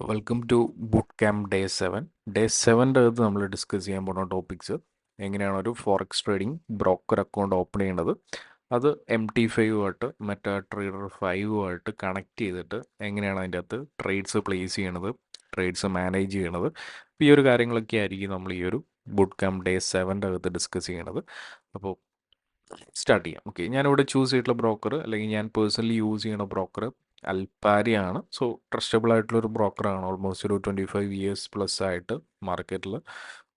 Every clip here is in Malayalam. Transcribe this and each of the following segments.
Welcome to boot camp day 7 അകത്ത് നമ്മൾ ഡിസ്കസ് ചെയ്യാൻ പോകുന്ന ടോപ്പിക്സ് എങ്ങനെയാണ് ഒരു forex trading broker account open ചെയ്യേണ്ടത്. അത് MT5 മെറ്റാ ട്രേഡർ 5 കണക്ട് ചെയ്തിട്ട് എങ്ങനെയാണ് അതിൻ്റെ അകത്ത് ട്രേഡ്സ് പ്ലേസ് ചെയ്യണത്, ട്രേഡ്സ് മാനേജ് ചെയ്യണത്. അപ്പോൾ ഈ ഒരു കാര്യങ്ങളൊക്കെ ആയിരിക്കും നമ്മൾ ഈ ഒരു ബുട്ട് ക്യാമ്പ് ഡേ 7 അകത്ത് ഡിസ്കസ് ചെയ്യണത്. അപ്പോൾ സ്റ്റാർട്ട് ചെയ്യാം. ഓക്കെ, ഞാനിവിടെ ചൂസ് ചെയ്തിട്ടുള്ള ബ്രോക്കർ അല്ലെങ്കിൽ ഞാൻ പേഴ്സണലി യൂസ് ചെയ്യുന്ന ബ്രോക്കർ അൽപ്പാരിയാണ്. സോ ട്രസ്റ്റബിൾ ആയിട്ടുള്ളൊരു ബ്രോക്കറാണ്. ഓൾമോസ്റ്റ് ഒരു 25 ഇയേഴ്സ് പ്ലസ് ആയിട്ട് മാർക്കറ്റിൽ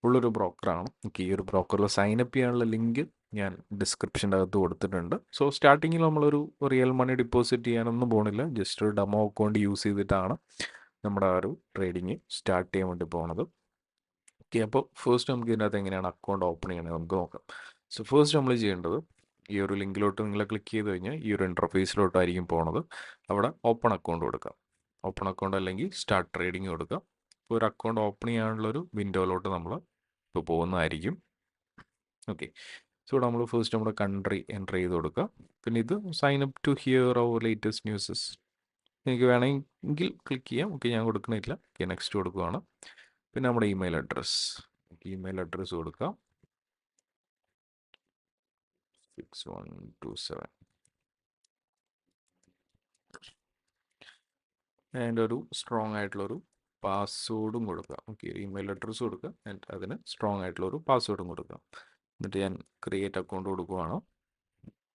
ഉള്ളൊരു ബ്രോക്കറാണ്. ഓക്കെ, ഈ ഒരു ബ്രോക്കറിൽ സൈനപ്പ് ചെയ്യാനുള്ള ലിങ്ക് ഞാൻ ഡിസ്ക്രിപ്ഷൻ്റെ അകത്ത് കൊടുത്തിട്ടുണ്ട്. സോ സ്റ്റാർട്ടിങ്ങിൽ നമ്മളൊരു റിയൽ മണി ഡിപ്പോസിറ്റ് ചെയ്യാനൊന്നും പോകണില്ല. ജസ്റ്റ് ഒരു ഡെമോ അക്കൗണ്ട് യൂസ് ചെയ്തിട്ടാണ് നമ്മുടെ ആ ഒരു ട്രേഡിങ് സ്റ്റാർട്ട് ചെയ്യാൻ വേണ്ടി പോകുന്നത്. ഓക്കെ, അപ്പോൾ ഫസ്റ്റ് നമുക്ക് ഇതിനകത്ത് എങ്ങനെയാണ് അക്കൗണ്ട് ഓപ്പൺ ചെയ്യണത് നമുക്ക് നോക്കാം. സോ ഫസ്റ്റ് നമ്മൾ ചെയ്യേണ്ടത് ഈ ഒരു ലിങ്കിലോട്ട് നിങ്ങൾ ക്ലിക്ക് ചെയ്ത് കഴിഞ്ഞാൽ ഈ ഒരു ഇൻ്റർഫേസിലോട്ടായിരിക്കും പോണത്. അവിടെ ഓപ്പൺ അക്കൗണ്ട് കൊടുക്കാം. ഓപ്പൺ അക്കൗണ്ട് അല്ലെങ്കിൽ സ്റ്റാർട്ട് ട്രേഡിംഗ് കൊടുക്കാം. ഇപ്പോൾ ഒരു അക്കൗണ്ട് ഓപ്പൺ ചെയ്യാനുള്ളൊരു വിൻഡോയിലോട്ട് നമ്മൾ ഇപ്പോൾ പോകുന്നതായിരിക്കും. ഓക്കെ, സോ ഇവിടെ നമ്മൾ ഫസ്റ്റ് നമ്മുടെ കൺട്രി എൻ്റർ ചെയ്ത് കൊടുക്കുക. പിന്നെ ഇത് sign up to here our latest news എനിക്ക് വേണമെങ്കിൽ ക്ലിക്ക് ചെയ്യാം. ഓക്കെ, ഞാൻ കൊടുക്കണില്ല. ഓക്കെ, നെക്സ്റ്റ് കൊടുക്കുകയാണ്. പിന്നെ നമ്മുടെ ഇമെയിൽ അഡ്രസ്സ് കൊടുക്കാം. 6127 അതിൻ്റെ ഒരു സ്ട്രോങ് ആയിട്ടുള്ളൊരു പാസ്വേഡും കൊടുക്കുക. ഓക്കെ, ഇമെയിൽ അഡ്രസ്സ് കൊടുക്കുക ആൻഡ് അതിന് സ്ട്രോങ് ആയിട്ടുള്ളൊരു പാസ്വേഡും കൊടുക്കുക. എന്നിട്ട് ഞാൻ ക്രിയേറ്റ് അക്കൗണ്ട് കൊടുക്കുകയാണ്.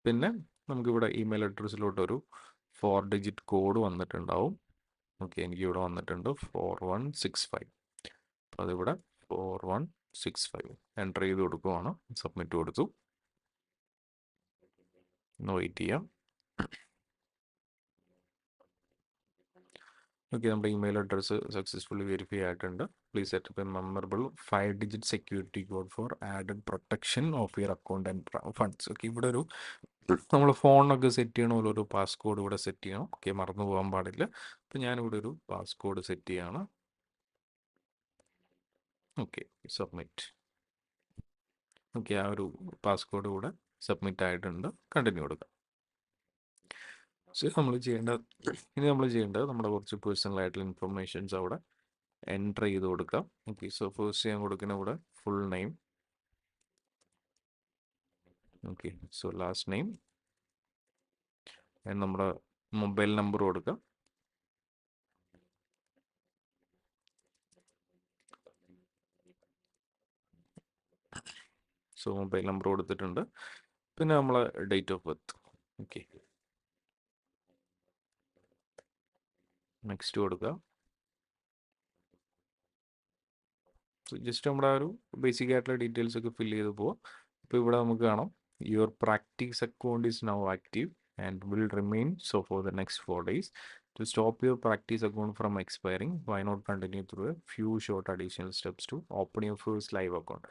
പിന്നെ നമുക്കിവിടെ ഇമെയിൽ അഡ്രസ്സിലോട്ടൊരു 4 ഡിജിറ്റ് കോഡ് വന്നിട്ടുണ്ടാവും. ഓക്കെ, എനിക്കിവിടെ വന്നിട്ടുണ്ട് 4165. അപ്പോൾ അതിവിടെ 4165 എൻ്റർ ചെയ്ത് കൊടുക്കുകയാണ്. സബ്മിറ്റ് കൊടുത്തു. ഒന്ന് വെയിറ്റ് ചെയ്യാം. ഓക്കെ, നമ്മുടെ ഇമെയിൽ അഡ്രസ്സ് സക്സസ്ഫുള്ളി വെരിഫൈ ആയിട്ടുണ്ട്. Please setup a memorable 5 digit security code for added protection of your account and funds. Okay, ഇവിടെ ഒരു നമ്മൾ ഫോണിനൊക്കെ സെറ്റ് ചെയ്യണ പോലെ ഒരു പാസ്കോഡ് ഇവിടെ സെറ്റ് ചെയ്യണം. ഓക്കെ, മറന്നു പോകാൻ പാടില്ല. അപ്പം ഞാനിവിടെ ഒരു പാസ്കോഡ് സെറ്റ് ചെയ്യാണ്. Okay, submit. ഓക്കെ, ആ ഒരു പാസ്കോഡ് ഇവിടെ സബ്മിറ്റ് ആയിട്ടുണ്ട്. കണ്ടിന്യൂ കൊടുക്കാം. സോ ഇനി നമ്മൾ ചെയ്യേണ്ടത് നമ്മുടെ കുറച്ച് പേഴ്സണൽ ആയിട്ടുള്ള ഇൻഫർമേഷൻസ് അവിടെ എൻ്റർ ചെയ്ത് കൊടുക്കാം. ഓക്കെ, സോ ഫസ്റ്റ് ഞാൻ കൊടുക്കുന്ന ഇവിടെ full name. Okay, so last name നമ്മുടെ മൊബൈൽ നമ്പർ കൊടുക്കാം. സോ മൊബൈൽ നമ്പർ കൊടുത്തിട്ടുണ്ട്. പിന്നെ നമ്മളെ date of birth. Okay, next കൊടുക്കുക. സോ ജസ്റ്റ് നമ്മുടെ ഒരു ബേസിക് ആയിട്ടുള്ള ഡീറ്റെയിൽസ് ഒക്കെ ഫില്ല് ചെയ്ത് പോവാം. അപ്പോൾ ഇവിടെ നമുക്ക് കാണാം your practice account is now active and will remain so for the next 4 days. To stop your practice account from expiring, why not continue through a few short additional steps to open your first live account?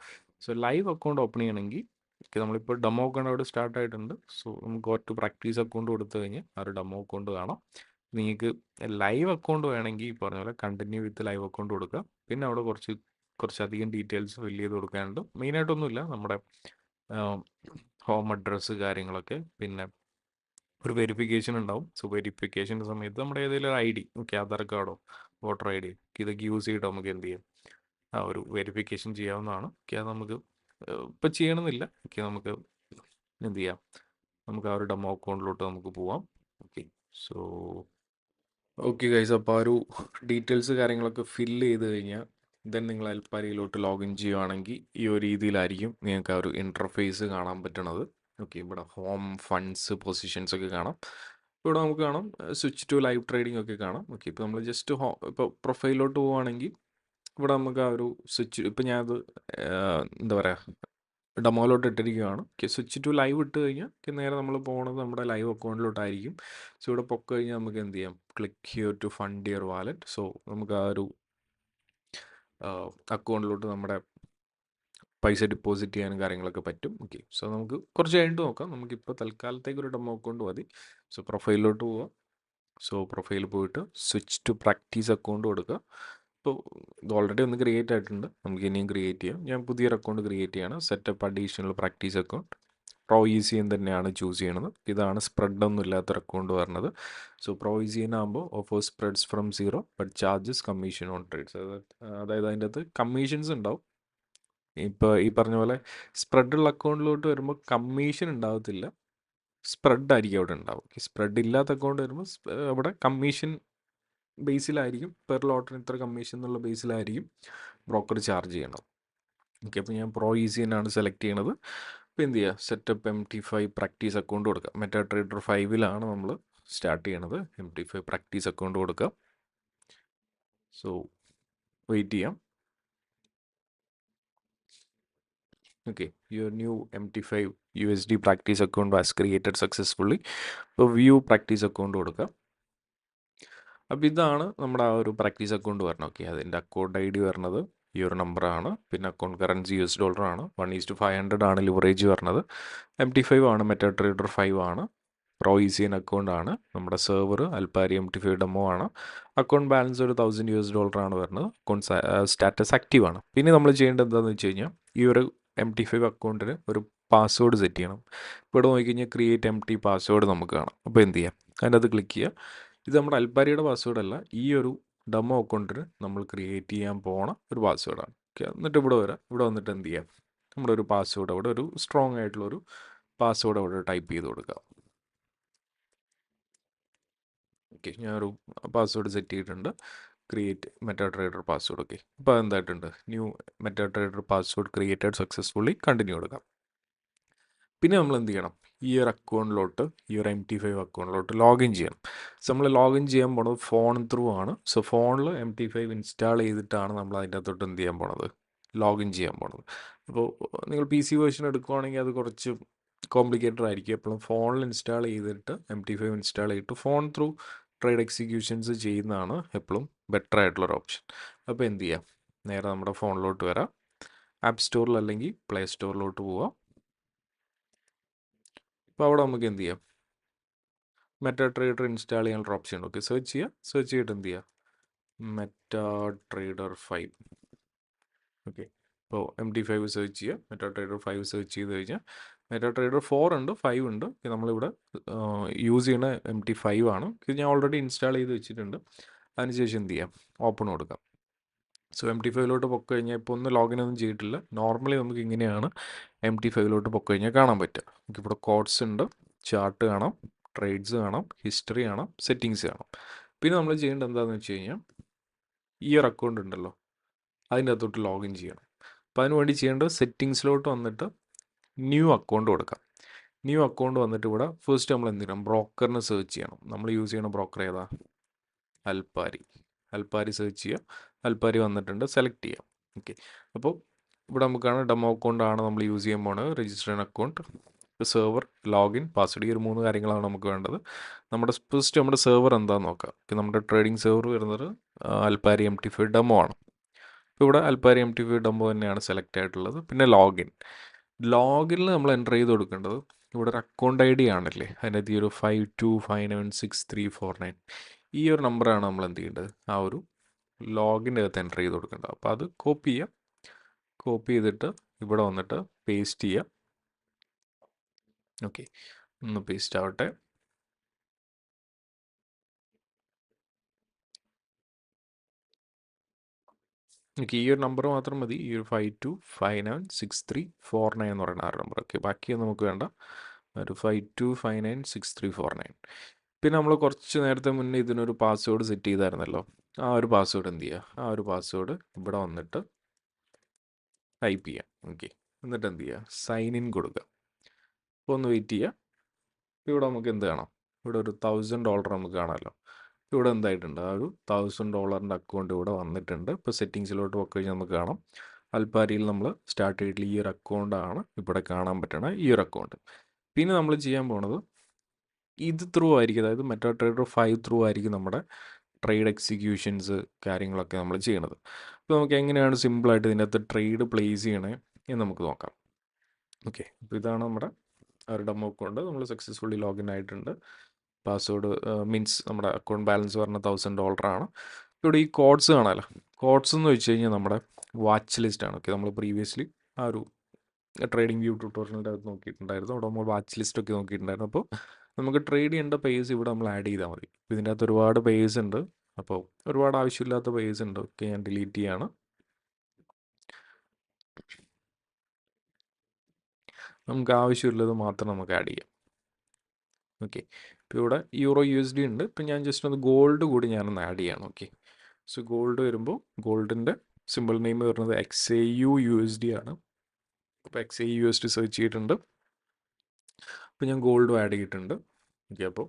So live account open ചെയ്യണമെങ്കിൽ നമ്മളിപ്പോൾ ഡെമോ അക്കൗണ്ട് അവിടെ സ്റ്റാർട്ട് ആയിട്ടുണ്ട്. സോ നമുക്ക് ഒറ്റ പ്രാക്ടീസ് അക്കൗണ്ട് കൊടുത്തു കഴിഞ്ഞാൽ ആ ഒരു ഡെമോ അക്കൗണ്ട് കാണാം. നിങ്ങൾക്ക് ലൈവ് അക്കൗണ്ട് വേണമെങ്കിൽ ഈ പറഞ്ഞ പോലെ കണ്ടിന്യൂ വിത്ത് ലൈവ് അക്കൗണ്ട് കൊടുക്കുക. പിന്നെ അവിടെ കുറച്ചധികം ഡീറ്റെയിൽസ് ഫില്ല് ചെയ്ത് കൊടുക്കാനുണ്ട്. മെയിനായിട്ടൊന്നുമില്ല, നമ്മുടെ ഹോം അഡ്രസ്സ് കാര്യങ്ങളൊക്കെ, പിന്നെ ഒരു വെരിഫിക്കേഷൻ ഉണ്ടാവും. സോ വെരിഫിക്കേഷൻ്റെ സമയത്ത് നമ്മുടെ ഏതെങ്കിലും ഒരു ID, ഓക്കെ, ആധാർ കാർഡോ വോട്ടർ ID ഇതൊക്കെ യൂസ് ചെയ്തിട്ട് നമുക്ക് എന്ത് ചെയ്യാം, ആ ഒരു വെരിഫിക്കേഷൻ ചെയ്യാവുന്നതാണ്. ഓക്കെ, അത് നമുക്ക് ഇപ്പം ചെയ്യണമെന്നില്ല. ഓക്കെ, നമുക്ക് എന്ത് ചെയ്യാം, നമുക്ക് ആ ഒരു ഡെമോ അക്കൗണ്ടിലോട്ട് നമുക്ക് പോവാം. ഓക്കെ, സോ ഓക്കെ ഗൈസ്, അപ്പോൾ ആ ഒരു ഡീറ്റെയിൽസ് കാര്യങ്ങളൊക്കെ ഫില്ല് ചെയ്ത് കഴിഞ്ഞാൽ ദെൻ നിങ്ങൾ അൽപ്പാരിയിലോട്ട് ലോഗിൻ ചെയ്യുവാണെങ്കിൽ ഈ ഒരു രീതിയിലായിരിക്കും നിങ്ങൾക്ക് ആ ഒരു ഇൻ്റർഫേസ് കാണാൻ പറ്റണത്. ഓക്കെ, ഇവിടെ ഹോം, ഫണ്ട്സ്, പൊസിഷൻസ് ഒക്കെ കാണാം. ഇവിടെ നമുക്ക് കാണാം സ്വിച്ച് ടു ലൈവ് ട്രേഡിംഗ് ഒക്കെ കാണാം. ഓക്കെ, ഇപ്പോൾ നമ്മൾ ജസ്റ്റ് ഇപ്പോൾ പ്രൊഫൈലിലോട്ട് പോവുകയാണെങ്കിൽ ഇവിടെ നമുക്ക് ആ ഒരു സ്വിച്ച്, ഇപ്പം ഞാനത് എന്താ പറയുക, ഡെമോയിലോട്ട് ഇട്ടിരിക്കുകയാണ്. ഓക്കെ, സ്വിച്ച് ടു ലൈവ് ഇട്ട് കഴിഞ്ഞാൽ നേരെ നമ്മൾ പോകുന്നത് നമ്മുടെ ലൈവ് അക്കൗണ്ടിലോട്ടായിരിക്കും. സോ ഇവിടെ പൊക്ക് കഴിഞ്ഞാൽ നമുക്ക് എന്ത് ചെയ്യാം, click here to fund your wallet. So നമുക്ക് ആ ഒരു അക്കൗണ്ടിലോട്ട് നമ്മുടെ പൈസ ഡിപ്പോസിറ്റ് ചെയ്യാനും കാര്യങ്ങളൊക്കെ പറ്റും. ഓക്കെ, സോ നമുക്ക് കുറച്ച് കഴിഞ്ഞിട്ട് നോക്കാം. നമുക്കിപ്പോൾ തൽക്കാലത്തേക്ക് ഒരു ഡെമോ അക്കൗണ്ട് മതി. സോ പ്രൊഫൈലിലോട്ട് പോവാം. സോ പ്രൊഫൈൽ പോയിട്ട് സ്വിച്ച് ടു പ്രാക്ടീസ് അക്കൗണ്ട് കൊടുക്കുക. ഇപ്പോൾ ഇത് ഓൾറെഡി ഒന്ന് ക്രിയേറ്റ് ആയിട്ടുണ്ട്, നമുക്ക് ഇനിയും ക്രിയേറ്റ് ചെയ്യാം. ഞാൻ പുതിയൊരു അക്കൗണ്ട് ക്രിയേറ്റ് ചെയ്യാണ്. Setup additional practice account. Pro ECN തന്നെയാണ് ചൂസ് ചെയ്യണത്. ഇതാണ് സ്പ്രെഡ് ഒന്നും ഇല്ലാത്തൊരു അക്കൗണ്ട് പറഞ്ഞത്. സോ പ്രോ ഈസിയൻ ആകുമ്പോൾ offer spreads from zero but charges commission on trades. അതായത് അതിൻ്റെ അകത്ത് കമ്മീഷൻസ് ഉണ്ടാവും. ഇപ്പോൾ ഈ പറഞ്ഞ പോലെ സ്പ്രെഡുള്ള അക്കൗണ്ടിലോട്ട് വരുമ്പോൾ കമ്മീഷൻ ഉണ്ടാകത്തില്ല, സ്പ്രെഡ് ആയിരിക്കും അവിടെ ഉണ്ടാവും. സ്പ്രെഡ് ഇല്ലാത്ത അക്കൗണ്ട് വരുമ്പോൾ അവിടെ കമ്മീഷൻ ബേസിലായിരിക്കും, പെർ ലോട്ടിന് ഇത്ര കമ്മീഷൻ എന്നുള്ള ബേസിലായിരിക്കും ബ്രോക്കർ ചാർജ് ചെയ്യണത്. ഓക്കെ, അപ്പോൾ ഞാൻ പ്രോ ഈസി തന്നെയാണ് സെലക്ട് ചെയ്യണത്. അപ്പോൾ എന്ത് ചെയ്യുക, സെറ്റപ്പ് MT5 പ്രാക്ടീസ് അക്കൗണ്ട് കൊടുക്കുക. മെറ്റാ ട്രേഡർ 5ലാണ് നമ്മൾ സ്റ്റാർട്ട് ചെയ്യണത്. MT5 പ്രാക്ടീസ് അക്കൗണ്ട് കൊടുക്കുക. സോ വെയിറ്റ് ചെയ്യാം. Okay, your new MT5 USD practice account was created successfully. ഇപ്പോൾ വ്യൂ പ്രാക്ടീസ് അക്കൗണ്ട് കൊടുക്കുക. അപ്പോൾ ഇതാണ് നമ്മുടെ ആ ഒരു പ്രാക്ടീസ് അക്കൗണ്ട് പറഞ്ഞത്. ഓക്കെ, അതിൻ്റെ അക്കൗണ്ട് ID വരുന്നത് ഈ ഒരു നമ്പറാണ്. പിന്നെ അക്കൗണ്ട് കറൻസി $US ആണ്. 1:500 ആണ് ലിവറേജ് പറഞ്ഞത്. MT5 ആണ്, മെറ്റാ ട്രേഡർ 5 ആണ്. പ്രോ ഈസിയൻ അക്കൗണ്ട് ആണ്. നമ്മുടെ സെർവർ അൽപാരി MT5 ഡെമോ ആണ്. അക്കൗണ്ട് ബാലൻസ് ഒരു $1000 ആണ് വരുന്നത്. അക്കൗണ്ട് സ്റ്റാറ്റസ് ആക്റ്റീവ് ആണ്. പിന്നെ നമ്മൾ ചെയ്യേണ്ടത് എന്താണെന്ന് വെച്ച് കഴിഞ്ഞാൽ ഈ ഒരു MT5 അക്കൗണ്ടിന് ഒരു പാസ്വേഡ് സെറ്റ് ചെയ്യണം. ഇവിടെ നോക്കിക്കഴിഞ്ഞാൽ ക്രിയേറ്റ് MT പാസ്വേഡ് നമുക്ക് കാണാം. അപ്പോൾ എന്ത് ചെയ്യാം, അതിൻ്റെ അത് ക്ലിക്ക് ചെയ്യുക. ഇത് നമ്മുടെ അൽപാരിയുടെ പാസ്വേഡ് അല്ല, ഈ ഒരു ഡെമോ അക്കൗണ്ടിന് നമ്മൾ ക്രിയേറ്റ് ചെയ്യാൻ പോണ ഒരു പാസ്വേഡാണ്. ഓക്കെ, എന്നിട്ട് ഇവിടെ വരാം. ഇവിടെ വന്നിട്ട് എന്ത് ചെയ്യാം, നമ്മുടെ ഒരു പാസ്വേഡ് അവിടെ ഒരു സ്ട്രോങ് ആയിട്ടുള്ളൊരു പാസ്വേഡ് അവിടെ ടൈപ്പ് ചെയ്ത് കൊടുക്കുക. ഓക്കെ, ഞാനൊരു പാസ്വേഡ് സെറ്റ് ചെയ്തിട്ടുണ്ട്, create MetaTrader password. Okay, അപ്പോൾ എന്തായിട്ടുണ്ട്, new MetaTrader password created successfully, continue കൊടുക്കാം. പിന്നെ നമ്മൾ എന്ത് ചെയ്യണം, ഈ ഒരു അക്കൗണ്ടിലോട്ട്, ഈ ഒരു MT5 അക്കൗണ്ടിലോട്ട് ലോഗിൻ ചെയ്യണം. സോ നമ്മൾ ലോഗിൻ ചെയ്യാൻ പോണത് ഫോൺ ത്രൂ ആണ്. സോ ഫോണിൽ MT5 ഇൻസ്റ്റാൾ ചെയ്തിട്ടാണ് നമ്മൾ അതിൻ്റെ അകത്തോട്ട് എന്ത് ചെയ്യാൻ പോണത്, ലോഗിൻ ചെയ്യാൻ പോണത്. അപ്പോൾ നിങ്ങൾ PC വേർഷൻ എടുക്കുവാണെങ്കിൽ അത് കുറച്ച് കോംപ്ലിക്കേറ്റഡ് ആയിരിക്കും. എപ്പോഴും ഫോണിൽ ഇൻസ്റ്റാൾ ചെയ്തിട്ട് MT5 ഇൻസ്റ്റാൾ ചെയ്തിട്ട് ഫോൺ ത്രൂ ട്രേഡ് എക്സിക്യൂഷൻസ് ചെയ്യുന്നതാണ് എപ്പോഴും ബെറ്റർ ആയിട്ടുള്ളൊരു ഓപ്ഷൻ. അപ്പോൾ എന്ത് ചെയ്യാം, നേരെ നമ്മുടെ ഫോണിലോട്ട് വരാം. ആപ്പ് സ്റ്റോറിൽ അല്ലെങ്കിൽ പ്ലേ സ്റ്റോറിലോട്ട് പോവാം. അപ്പോൾ അവിടെ നമുക്ക് എന്ത് ചെയ്യാം, മെറ്റാ ട്രേഡർ ഇൻസ്റ്റാൾ ചെയ്യാനുള്ള ഓപ്ഷൻ ഉണ്ട്. ഓക്കെ, സെർച്ച് ചെയ്യുക. സെർച്ച് ചെയ്തിട്ട് എന്ത് ചെയ്യുക, മെറ്റാ ട്രേഡർ 5. ഓക്കെ, ഇപ്പോൾ MT5 സെർച്ച് ചെയ്യുക, മെറ്റാ ട്രേഡർ 5 സെർച്ച് ചെയ്ത് കഴിഞ്ഞാൽ മെറ്റാ ട്രേഡർ 4 ഉണ്ട്, 5 ഉണ്ട്. നമ്മളിവിടെ യൂസ് ചെയ്യുന്ന MT5 ആണ്. ഇത് ഞാൻ ഓൾറെഡി ഇൻസ്റ്റാൾ ചെയ്ത് വെച്ചിട്ടുണ്ട്. അതിനുശേഷം എന്ത് ചെയ്യാം, ഓപ്പൺ കൊടുക്കാം. സോ MT5ലോട്ട് പൊക്കി കഴിഞ്ഞാൽ ഇപ്പോൾ ഒന്ന് ലോഗിൻ ഒന്നും ചെയ്തിട്ടില്ല. നോർമലി നമുക്ക് ഇങ്ങനെയാണ് MT5ലോട്ട് പൊക്കി കഴിഞ്ഞാൽ കാണാൻ പറ്റുക. നമുക്കിവിടെ കോഡ്സ് ഉണ്ട്, ചാർട്ട് കാണാം, ട്രേഡ്സ് കാണാം, ഹിസ്റ്ററി കാണാം, സെറ്റിങ്സ് കാണാം. പിന്നെ നമ്മൾ ചെയ്യേണ്ടത് എന്താണെന്ന് വെച്ച് കഴിഞ്ഞാൽ ഈ ഒരു അക്കൗണ്ട് ഉണ്ടല്ലോ, അതിൻ്റെ അകത്തോട്ട് ലോഗിൻ ചെയ്യണം. അപ്പോൾ അതിന് വേണ്ടി ചെയ്യേണ്ടത് സെറ്റിങ്സിലോട്ട് വന്നിട്ട് ന്യൂ അക്കൗണ്ട് കൊടുക്കാം. ന്യൂ അക്കൗണ്ട് വന്നിട്ട് ഇവിടെ ഫസ്റ്റ് നമ്മൾ എന്ത് ചെയ്യണം, ബ്രോക്കറിനെ സെർച്ച് ചെയ്യണം. നമ്മൾ യൂസ് ചെയ്യണ ബ്രോക്കർ ഏതാ, അൽപാരി. അൽപാരി സെർച്ച് ചെയ്യുക. അൽപാരി വന്നിട്ടുണ്ട്, സെലക്ട് ചെയ്യാം. ഓക്കെ, അപ്പോൾ ഇവിടെ നമുക്കാണ് ഡെമോ അക്കൗണ്ട് ആണ് നമ്മൾ യൂസ് ചെയ്യാൻ പോകുന്നത്. Register account, server, login, password, ഈ ഒരു 3 കാര്യങ്ങളാണ് നമുക്ക് വേണ്ടത്. ഫസ്റ്റ് നമ്മുടെ സെർവർ എന്താണെന്ന് നോക്കാം. നമ്മുടെ ട്രേഡിംഗ് സെർവർ വരുന്നത് അൽപാരി MT5 ഡെമോ ആണ്. ഇപ്പോൾ ഇവിടെ അൽപാരി MT5 ഡെമോ തന്നെയാണ് സെലക്ട് ആയിട്ടുള്ളത്. പിന്നെ ലോഗിനിൽ നമ്മൾ എൻ്റർ ചെയ്ത് കൊടുക്കേണ്ടത് ഇവിടെ ഒരു അക്കൗണ്ട് ID ആണല്ലേ, അതിനകത്ത് ഈ ഒരു 52596349 ഈ ഒരു നമ്പറാണ് നമ്മൾ എന്ത് ചെയ്യേണ്ടത്, ആ ഒരു ലോഗിൻ്റെ അകത്ത് എൻ്റർ ചെയ്ത് കൊടുക്കേണ്ടത്. അപ്പോൾ അത് കോപ്പി ചെയ്യാം. കോപ്പി ചെയ്തിട്ട് ഇവിടെ വന്നിട്ട് പേസ്റ്റ് ചെയ്യാം. ഓക്കെ, ഒന്ന് പേസ്റ്റ് ആവട്ടെ. ഓക്കെ, ഈ ഒരു നമ്പർ മാത്രം മതി, ഈ ഒരു 52596349 എന്ന് പറയുന്ന ആ ഒരു നമ്പർ. ഓക്കെ, ബാക്കിയൊന്നും നമുക്ക് വേണ്ട. ഒരു 52596349. പിന്നെ നമ്മൾ കുറച്ച് നേരത്തെ മുന്നേ ഇതിനൊരു പാസ്വേഡ് സെറ്റ് ചെയ്തായിരുന്നല്ലോ, ആ ഒരു പാസ്വേഡ് എന്ത് ചെയ്യുക, ആ ഒരു പാസ്വേഡ് ഇവിടെ വന്നിട്ട് ടൈപ്പ് ചെയ്യാം. ഓക്കെ, എന്നിട്ട് എന്ത് ചെയ്യുക, സൈൻ ഇൻ കൊടുക്കുക. അപ്പോൾ ഒന്ന് വെയിറ്റ് ചെയ്യുക. ഇവിടെ നമുക്ക് എന്ത് കാണാം, ഇവിടെ ഒരു $1000 നമുക്ക് കാണാമല്ലോ. ഇവിടെ എന്തായിട്ടുണ്ട്, ആ ഒരു $1000 അക്കൗണ്ട് ഇവിടെ വന്നിട്ടുണ്ട്. ഇപ്പോൾ സെറ്റിങ്സിലോട്ട് പോയി കഴിഞ്ഞാൽ നമുക്ക് കാണാം, അൽപാരിയിൽ നമ്മൾ സ്റ്റാർട്ട് ചെയ്തിട്ടുള്ള ഈ ഒരു അക്കൗണ്ടാണ് ഇവിടെ കാണാൻ പറ്റണ ഈ ഒരു അക്കൗണ്ട്. പിന്നെ നമ്മൾ ചെയ്യാൻ പോണത് ഇത് ത്രൂ ആയിരിക്കും, അതായത് മെറ്റാ ട്രേഡർ 5 ത്രൂ ആയിരിക്കും നമ്മുടെ ട്രേഡ് എക്സിക്യൂഷൻസ് കാര്യങ്ങളൊക്കെ നമ്മൾ ചെയ്യണത്. അപ്പോൾ നമുക്ക് എങ്ങനെയാണ് സിമ്പിളായിട്ട് ഇതിൻ്റെ അകത്ത് ട്രേഡ് പ്ലേസ് ചെയ്യണേ എന്ന് നമുക്ക് നോക്കാം. ഓക്കെ, അപ്പോൾ ഇതാണ് നമ്മുടെ ഒരു ഡെമോ അക്കൗണ്ട്. നമ്മൾ സക്സസ്ഫുള്ളി ലോഗിൻ ആയിട്ടുണ്ട്. പാസ്വേഡ് മീൻസ് നമ്മുടെ അക്കൗണ്ട് ബാലൻസ് പറഞ്ഞ $1000 ആണ്. ഇവിടെ ഈ കോഡ്സ് കാണാമല്ലോ, കോഡ്സ് എന്ന് വെച്ച് കഴിഞ്ഞാൽ നമ്മുടെ വാച്ച് ലിസ്റ്റാണ്. ഓക്കെ, നമ്മൾ പ്രീവിയസ്ലി ആ ഒരു ട്രേഡിംഗ് വ്യൂ ട്യൂട്ടോറിയലിൻ്റെ അകത്ത് നോക്കിയിട്ടുണ്ടായിരുന്നു. അവിടെ നമ്മൾ വാച്ച് ലിസ്റ്റ് ഒക്കെ നോക്കിയിട്ടുണ്ടായിരുന്നു. അപ്പോൾ നമുക്ക് ട്രേഡ് ചെയ്യേണ്ട പേസ് ഇവിടെ നമ്മൾ ആഡ് ചെയ്താൽ മതി. അപ്പോൾ ഇതിൻ്റെ അകത്ത് ഒരുപാട് പേസ് ഉണ്ട്. അപ്പോൾ ഒരുപാട് ആവശ്യമില്ലാത്ത പേസ് ഉണ്ട്. ഓക്കെ, ഞാൻ ഡിലീറ്റ് ചെയ്യാണ്. നമുക്ക് ആവശ്യമുള്ളത് മാത്രം നമുക്ക് ആഡ് ചെയ്യാം. ഓക്കെ, ഇപ്പോൾ ഇവിടെ യൂറോ USD ഉണ്ട്. ഇപ്പം ഞാൻ ജസ്റ്റ് ഒന്ന് ഗോൾഡ് കൂടി ഞാനൊന്ന് ആഡ് ചെയ്യാണ്. ഓക്കെ, സോ ഗോൾഡ് വരുമ്പോൾ ഗോൾഡിൻ്റെ സിമ്പിൾ നെയിം വരുന്നത് XAU USD ആണ്. അപ്പോൾ XAU USD സെർച്ച് ചെയ്തിട്ടുണ്ട്. അപ്പോൾ ഞാൻ ഗോൾഡും ആഡ് ചെയ്തിട്ടുണ്ട്. ഓക്കെ, അപ്പോൾ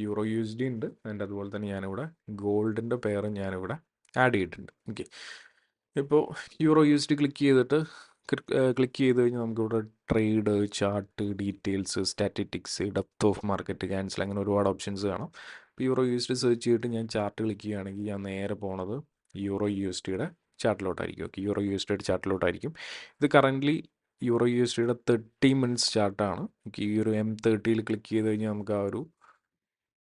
യൂറോ USD ഉണ്ട്. ആൻഡ് അതുപോലെ തന്നെ ഞാനിവിടെ ഗോൾഡിൻ്റെ പെയറും ഞാനിവിടെ ആഡ് ചെയ്തിട്ടുണ്ട്. ഓക്കെ, ഇപ്പോൾ യൂറോ USD ക്ലിക്ക് ചെയ്തിട്ട് ക്ലിക്ക് ചെയ്ത് കഴിഞ്ഞാൽ നമുക്കിവിടെ trade, chart, details, statistics, depth of market, cancel, അങ്ങനെ ഒരുപാട് ഓപ്ഷൻസ് കാണാം. ഇപ്പോൾ യൂറോ USD സെർച്ച് ചെയ്തിട്ട് ഞാൻ ചാർട്ട് ക്ലിക്ക് ചെയ്യുകയാണെങ്കിൽ ഞാൻ നേരെ പോണത് യൂറോ USDയുടെ ചാർട്ടിലോട്ടായിരിക്കും. ഓക്കെ, യൂറോ USDയുടെ ചാർട്ടിലോട്ടായിരിക്കും. ഇത് കറൻ്റ്ലി യൂറോ USDയുടെ 30 മിനിറ്റ്സ് ചാർട്ടാണ്. ഓക്കെ, ഈ ഒരു M30 ക്ലിക്ക് ചെയ്ത് കഴിഞ്ഞാൽ നമുക്ക് ആ ഒരു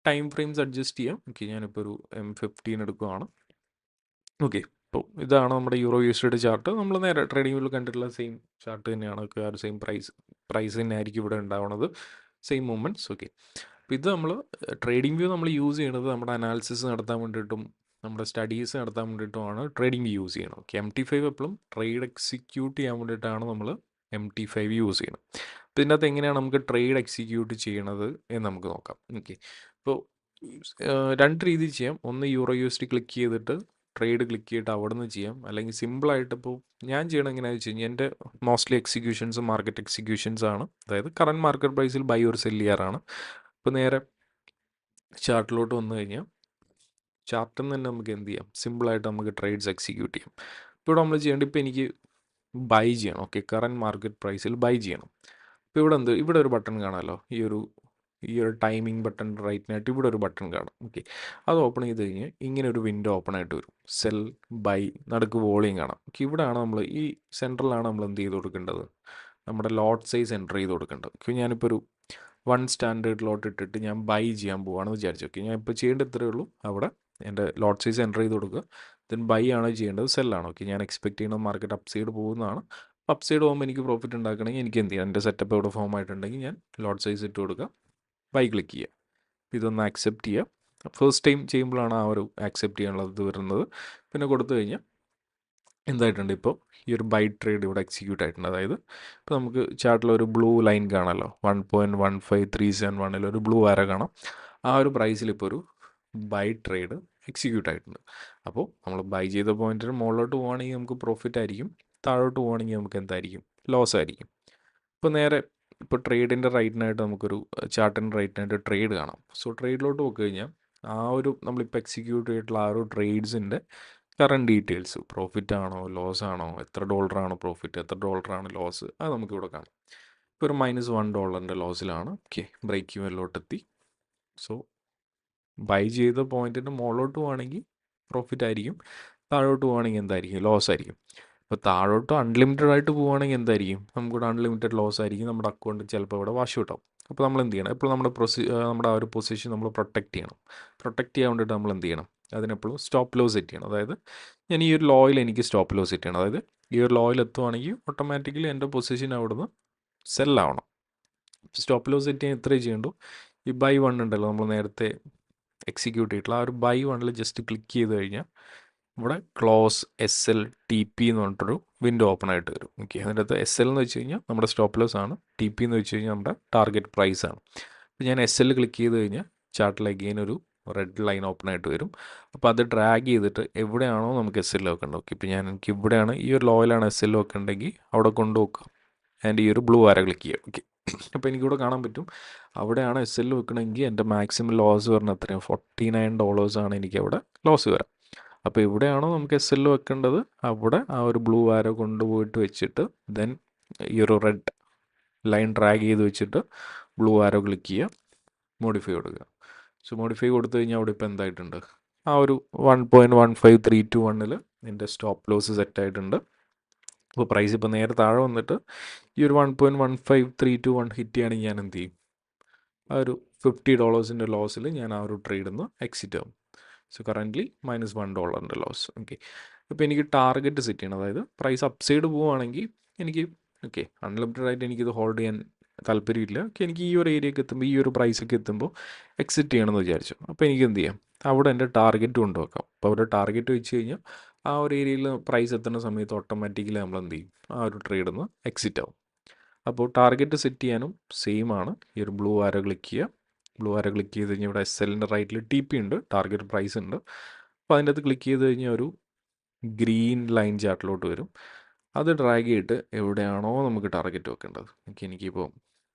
ടൈം ഫ്രെയിംസ് അഡ്ജസ്റ്റ് ചെയ്യാം. ഓക്കെ, ഞാനിപ്പോൾ ഒരു M15 എടുക്കുകയാണ്. ഓക്കെ, അപ്പോൾ ഇതാണ് നമ്മുടെ യൂറോ USDയുടെ ചാർട്ട്. നമ്മൾ നേരെ ട്രേഡിംഗ് വ്യൂവിൽ കണ്ടിട്ടുള്ള സെയിം ചാർട്ട് തന്നെയാണ്. ആ ഒരു സെയിം പ്രൈസ് തന്നെ ആയിരിക്കും ഇവിടെ ഉണ്ടാവുന്നത്, സെയിം മൂവ്മെൻറ്റ്സ്. ഓക്കെ, അപ്പോൾ ഇത് നമ്മൾ ട്രേഡിംഗ് വ്യൂ നമ്മൾ യൂസ് ചെയ്യുന്നത് നമ്മുടെ അനാലിസിസ് നടത്താൻ വേണ്ടിയിട്ടും നമ്മുടെ സ്റ്റഡീസ് നടത്താൻ വേണ്ടിയിട്ടുമാണ് ട്രേഡിംഗ് വ്യൂ യൂസ് ചെയ്യണം. ഓക്കെ, MT5 എപ്പോഴും ട്രേഡ് എക്സിക്യൂട്ട് ചെയ്യാൻ വേണ്ടിയിട്ടാണ് നമ്മൾ MT5 യൂസ് ചെയ്യണം. അപ്പോൾ ഇതിൻ്റെ അകത്ത് എങ്ങനെയാണ് നമുക്ക് ട്രേഡ് എക്സിക്യൂട്ട് ചെയ്യണത് എന്ന് നമുക്ക് നോക്കാം. ഓക്കെ, ഇപ്പോൾ രണ്ട് രീതിയിൽ ചെയ്യാം. ഒന്ന് യൂറോ USD ക്ലിക്ക് ചെയ്തിട്ട് ട്രേഡ് ക്ലിക്ക് ചെയ്തിട്ട് അവിടെ നിന്ന് ചെയ്യാം. അല്ലെങ്കിൽ സിമ്പിളായിട്ട് ഇപ്പോൾ ഞാൻ ചെയ്യണം എങ്ങനെയാണെന്ന് വെച്ച് കഴിഞ്ഞാൽ എൻ്റെ മോസ്റ്റ്ലി എക്സിക്യൂഷൻസ് മാർക്കറ്റ് എക്സിക്യൂഷൻസ് ആണ്. അതായത് കറൻറ്റ് മാർക്കറ്റ് പ്രൈസിൽ ബൈ ഓർ സെല് ചെയ്യാറാണ്. അപ്പോൾ നേരെ ചാർട്ടിലോട്ട് വന്നു കഴിഞ്ഞാൽ ചാർട്ടിൽ നിന്ന് തന്നെ നമുക്ക് എന്ത് ചെയ്യാം, സിമ്പിളായിട്ട് നമുക്ക് ട്രേഡ്സ് എക്സിക്യൂട്ട് ചെയ്യാം. ഇപ്പോൾ ഇവിടെ നമ്മൾ ചെയ്യേണ്ടത്, ഇപ്പോൾ എനിക്ക് ബൈ ചെയ്യണം. ഓക്കെ, കറൻറ്റ് മാർക്കറ്റ് പ്രൈസിൽ ബൈ ചെയ്യണം. ഇപ്പോൾ ഇവിടെ ഒരു ബട്ടൺ കാണാമല്ലോ, ഈ ഒരു ടൈമിംഗ് ബട്ടൺ റൈറ്റിനായിട്ട് ഇവിടെ ഒരു ബട്ടൺ കാണാം. ഓക്കെ, അത് ഓപ്പൺ ചെയ്ത് കഴിഞ്ഞ് ഇങ്ങനെ ഒരു വിൻഡോ ഓപ്പൺ ആയിട്ട് വരും. സെൽ, ബൈ, നടുക്ക് വോളിയം കാണാം. ഓക്കെ, ഇവിടെയാണ് നമ്മൾ ഈ സെൻട്രലാണ് നമ്മൾ എന്ത് ചെയ്ത് കൊടുക്കേണ്ടത്, നമ്മുടെ ലോട്ട് സൈസ് എൻ്റർ ചെയ്ത് കൊടുക്കേണ്ടത്. ഓക്കെ, ഞാനിപ്പോൾ ഒരു 1 സ്റ്റാൻഡേർഡ് ലോട്ട് ഇട്ടിട്ട് ഞാൻ ബൈ ചെയ്യാൻ പോവുകയാണെന്ന് വിചാരിച്ചു. ഓക്കെ, ഞാൻ ഇപ്പോൾ ചെയ്യേണ്ട ഇത്രയേ ഉള്ളൂ, അവിടെ എൻ്റെ ലോട്ട് സൈസ് എൻ്റർ ചെയ്ത് കൊടുക്കുക. ദെൻ ബൈ ആണ് ചെയ്യേണ്ടത്, സെല്ലാണ്. ഓക്കെ, ഞാൻ എക്സ്പെക്ട് ചെയ്യുന്ന മാർക്കറ്റ് അപ്പ് സൈഡ് പോകുന്നതാണ്. അപ്പ് സൈഡ് പോകുമ്പോൾ എനിക്ക് പ്രോഫിറ്റ് ഉണ്ടാക്കണമെങ്കിൽ എനിക്ക് എന്ത് ചെയ്യാം, എൻ്റെ സെറ്റപ്പ് ഇവിടെ ഫോം ആയിട്ടുണ്ടെങ്കിൽ ഞാൻ ലോട്ട് സൈസ് ഇട്ട് കൊടുക്കുക, ബൈ ക്ലിക്ക് ചെയ്യുക. ഇതൊന്ന് ആക്സെപ്റ്റ് ചെയ്യുക. ഫസ്റ്റ് ടൈം ചെയ്യുമ്പോഴാണ് ആ ഒരു ആക്സെപ്റ്റ് ചെയ്യാനുള്ളത് വരുന്നത്. പിന്നെ കൊടുത്തു കഴിഞ്ഞാൽ എന്തായിട്ടുണ്ട്, ഇപ്പോൾ ഈ ഒരു ബൈ ട്രേഡ് ഇവിടെ എക്സിക്യൂട്ട് ആയിട്ടുണ്ട്. അതായത് ഇപ്പോൾ നമുക്ക് ചാർട്ടിൽ ഒരു ബ്ലൂ ലൈൻ കാണാമല്ലോ, 1.15371 ഒരു ബ്ലൂ ആരോ കാണാം. ആ ഒരു പ്രൈസിൽ ഇപ്പോൾ ഒരു ബൈ ട്രേഡ് എക്സിക്യൂട്ട് ആയിട്ടുണ്ട്. അപ്പോൾ നമ്മൾ ബൈ ചെയ്ത പോയിന്റിന് മുകളിലോട്ട് പോവുകയാണെങ്കിൽ നമുക്ക് പ്രോഫിറ്റ് ആയിരിക്കും, താഴോട്ട് പോവുകയാണെങ്കിൽ നമുക്ക് എന്തായിരിക്കും, ലോസ് ആയിരിക്കും. ഇപ്പോൾ നേരെ ഇപ്പോൾ ട്രേഡിൻ്റെ റൈറ്റിനായിട്ട് നമുക്കൊരു ചാർട്ടിൻ്റെ റൈറ്റിനായിട്ട് ട്രേഡ് കാണാം. സോ ട്രേഡിലോട്ട് പോയി കഴിഞ്ഞാൽ ആ ഒരു നമ്മളിപ്പോൾ എക്സിക്യൂട്ട് ചെയ്തിട്ടുള്ള ആ ഒരു ട്രേഡ്സിൻ്റെ കറൻറ്റ് ഡീറ്റെയിൽസ്, പ്രോഫിറ്റ് ആണോ ലോസ് ആണോ, എത്ര ഡോളറാണ് പ്രോഫിറ്റ്, എത്ര ഡോളറാണ് ലോസ്, അത് നമുക്കിവിടെ കാണാം. ഇപ്പോൾ ഒരു -$1 ലോസിലാണ്. ഓക്കെ, ബ്രേക്ക് ഈവനിലോട്ടെത്തി. സോ ബൈ ചെയ്ത പോയിന്റിന് മുകളിലോട്ട് പോവുകയാണെങ്കിൽ പ്രോഫിറ്റ് ആയിരിക്കും, താഴോട്ട് പോവുകയാണെങ്കിൽ എന്തായിരിക്കും, ലോസ് ആയിരിക്കും. ഇപ്പോൾ താഴോട്ട് അൺലിമിറ്റഡ് ആയിട്ട് പോവുകയാണെങ്കിൽ എന്തായിരിക്കും, നമുക്കിവിടെ അൺലിമിറ്റഡ് ലോസ് ആയിരിക്കും, നമ്മുടെ അക്കൗണ്ട് ചിലപ്പോൾ ഇവിടെ വാഷ് ഔട്ട് ആവും. അപ്പോൾ നമ്മൾ എന്ത് ചെയ്യണം, എപ്പോഴും നമ്മുടെ ആ ഒരു പൊസിഷൻ നമ്മൾ പ്രൊട്ടക്റ്റ് ചെയ്യണം. പ്രൊട്ടക്റ്റ് ചെയ്യാൻ വേണ്ടിയിട്ട് നമ്മൾ എന്ത് ചെയ്യണം, അതിനെപ്പോഴും സ്റ്റോപ്പ് ലോസ് സെറ്റ് ചെയ്യണം. അതായത് ഞാൻ ഈ ഒരു ലോയിൽ എനിക്ക് സ്റ്റോപ്പ് ലോസ് സെറ്റ് ചെയ്യണം. അതായത് ഈ ഒരു ലോയിൽ എത്തുവാണെങ്കിൽ ഓട്ടോമാറ്റിക്കലി എൻ്റെ പൊസിഷൻ അവിടുന്ന് സെല്ലാവണം. സ്റ്റോപ്പ് ലോസ് സെറ്റ് ചെയ്യാൻ ഇത്രയും ചെയ്യണ്ടു. ഈ ബൈ വൺ ഉണ്ടല്ലോ, നമ്മൾ നേരത്തെ എക്സിക്യൂട്ട് ചെയ്തിട്ടുള്ള ആ ഒരു ബൈ വണ്ണിൽ ജസ്റ്റ് ക്ലിക്ക് ചെയ്ത് കഴിഞ്ഞാൽ ഇവിടെ ക്ലോസ് SLTP എന്ന് പറഞ്ഞിട്ടൊരു വിൻഡോ ഓപ്പൺ ആയിട്ട് വരും. ഓക്കെ, അതിൻ്റെ അകത്ത് SL എന്ന് വെച്ച് കഴിഞ്ഞാൽ നമ്മുടെ സ്റ്റോപ്പ് ലോസ് ആണ്, TP എന്ന് വെച്ച് കഴിഞ്ഞാൽ നമ്മുടെ ടാർഗറ്റ് പ്രൈസ് ആണ്. അപ്പോൾ ഞാൻ SL ക്ലിക്ക് ചെയ്ത് കഴിഞ്ഞാൽ ചാർട്ടിൽ അഗെയിൻ ഒരു റെഡ് ലൈൻ ഓപ്പൺ ആയിട്ട് വരും. അപ്പോൾ അത് ഡ്രാഗ് ചെയ്തിട്ട് എവിടെയാണോ നമുക്ക് SL വെക്കേണ്ടത്, ഓക്കെ, ഇപ്പോൾ എനിക്ക് ഇവിടെയാണ്, ഈ ഒരു ലോയിലാണ് SL വെക്കേണ്ടെങ്കിൽ അവിടെ കൊണ്ടുവെക്കുക. ആൻഡ് ഈ ഒരു ബ്ലൂ ആരോ ക്ലിക്ക് ചെയ്യുക. ഓക്കെ, അപ്പോൾ എനിക്കിവിടെ കാണാൻ പറ്റും, അവിടെയാണ് SL വെക്കണമെങ്കിൽ എൻ്റെ മാക്സിമം ലോസ് പറഞ്ഞാൽ എത്രയാണ്, $49 ആണ് എനിക്ക് അവിടെ ലോസ് വരാം. അപ്പോൾ എവിടെയാണോ നമുക്ക് SL വെക്കേണ്ടത് അവിടെ ആ ഒരു ബ്ലൂ ആരോ കൊണ്ടുപോയിട്ട് വെച്ചിട്ട് ദെൻ ഈ ഒരു റെഡ് ലൈൻ ഡ്രാഗ് ചെയ്ത് വെച്ചിട്ട് ബ്ലൂ ആരോ ക്ലിക്ക് ചെയ്യുക, മോഡിഫൈ കൊടുക്കുക. സോ മോഡിഫൈ കൊടുത്തു കഴിഞ്ഞാൽ അവിടെ ഇപ്പോൾ എന്തായിട്ടുണ്ട്, ആ ഒരു 1.15321 എൻ്റെ സ്റ്റോപ്പ് ലോസ് സെറ്റായിട്ടുണ്ട്. അപ്പോൾ പ്രൈസ് ഇപ്പോൾ നേരെ താഴെ വന്നിട്ട് ഈ ഒരു 1.15321 ഹിറ്റ് ചെയ്യുകയാണെങ്കിൽ ഞാൻ എന്ത് ചെയ്യും, ആ ഒരു $50 ലോസിൽ ഞാൻ ആ ഒരു ട്രേഡിൽ നിന്ന് എക്സിറ്റ് ആവും. So currently -$1 loss. ഓക്കെ, അപ്പോൾ എനിക്ക് ടാർഗറ്റ് സെറ്റ് ചെയ്യണം. അതായത് പ്രൈസ് അപ്സൈഡ് പോവുകയാണെങ്കിൽ എനിക്ക് ഓക്കെ, അൺലിമിറ്റഡ് ആയിട്ട് എനിക്കിത് ഹോൾഡ് ചെയ്യാൻ താല്പര്യമില്ല. ഓക്കെ, എനിക്ക് ഈ ഒരു ഏരിയയൊക്കെ എത്തുമ്പോൾ, ഈ ഒരു പ്രൈസൊക്കെ എത്തുമ്പോൾ എക്സിറ്റ് ചെയ്യണമെന്ന് വിചാരിച്ചു. അപ്പോൾ എനിക്ക് എന്ത് ചെയ്യാം, അവിടെ എൻ്റെ ടാർഗറ്റ് കൊണ്ടുവെക്കാം. അപ്പോൾ അവിടെ ടാർഗറ്റ് വെച്ച് കഴിഞ്ഞാൽ ആ ഒരു ഏരിയയിൽ പ്രൈസ് എത്തുന്ന സമയത്ത് ഓട്ടോമാറ്റിക്കലി നമ്മൾ എന്ത് ചെയ്യും, ആ ഒരു ട്രേഡിൽ നിന്ന് എക്സിറ്റ് ആവും. അപ്പോൾ ടാർഗറ്റ് സെറ്റ് ചെയ്യാനും സെയിം ആണ്. ഈ ഒരു ബ്ലൂ ആരോ ക്ലിക്ക് ചെയ്യുക. ബ്ലൂ ആരോ ക്ലിക്ക് ചെയ്ത് കഴിഞ്ഞാൽ ഇവിടെ SLൻ്റെ റൈറ്റിൽ TP ഉണ്ട്, ടാർഗറ്റ് പ്രൈസ് ഉണ്ട്. അപ്പോൾ അതിൻ്റെ അകത്ത് ക്ലിക്ക് ചെയ്ത് കഴിഞ്ഞാൽ ഒരു ഗ്രീൻ ലൈൻ ചാർട്ടിലോട്ട് വരും. അത് ഡ്രാഗ് ചെയ്തിട്ട് എവിടെയാണോ നമുക്ക് ടാർഗറ്റ് വെക്കേണ്ടത്, ഓക്കെ, എനിക്കിപ്പോൾ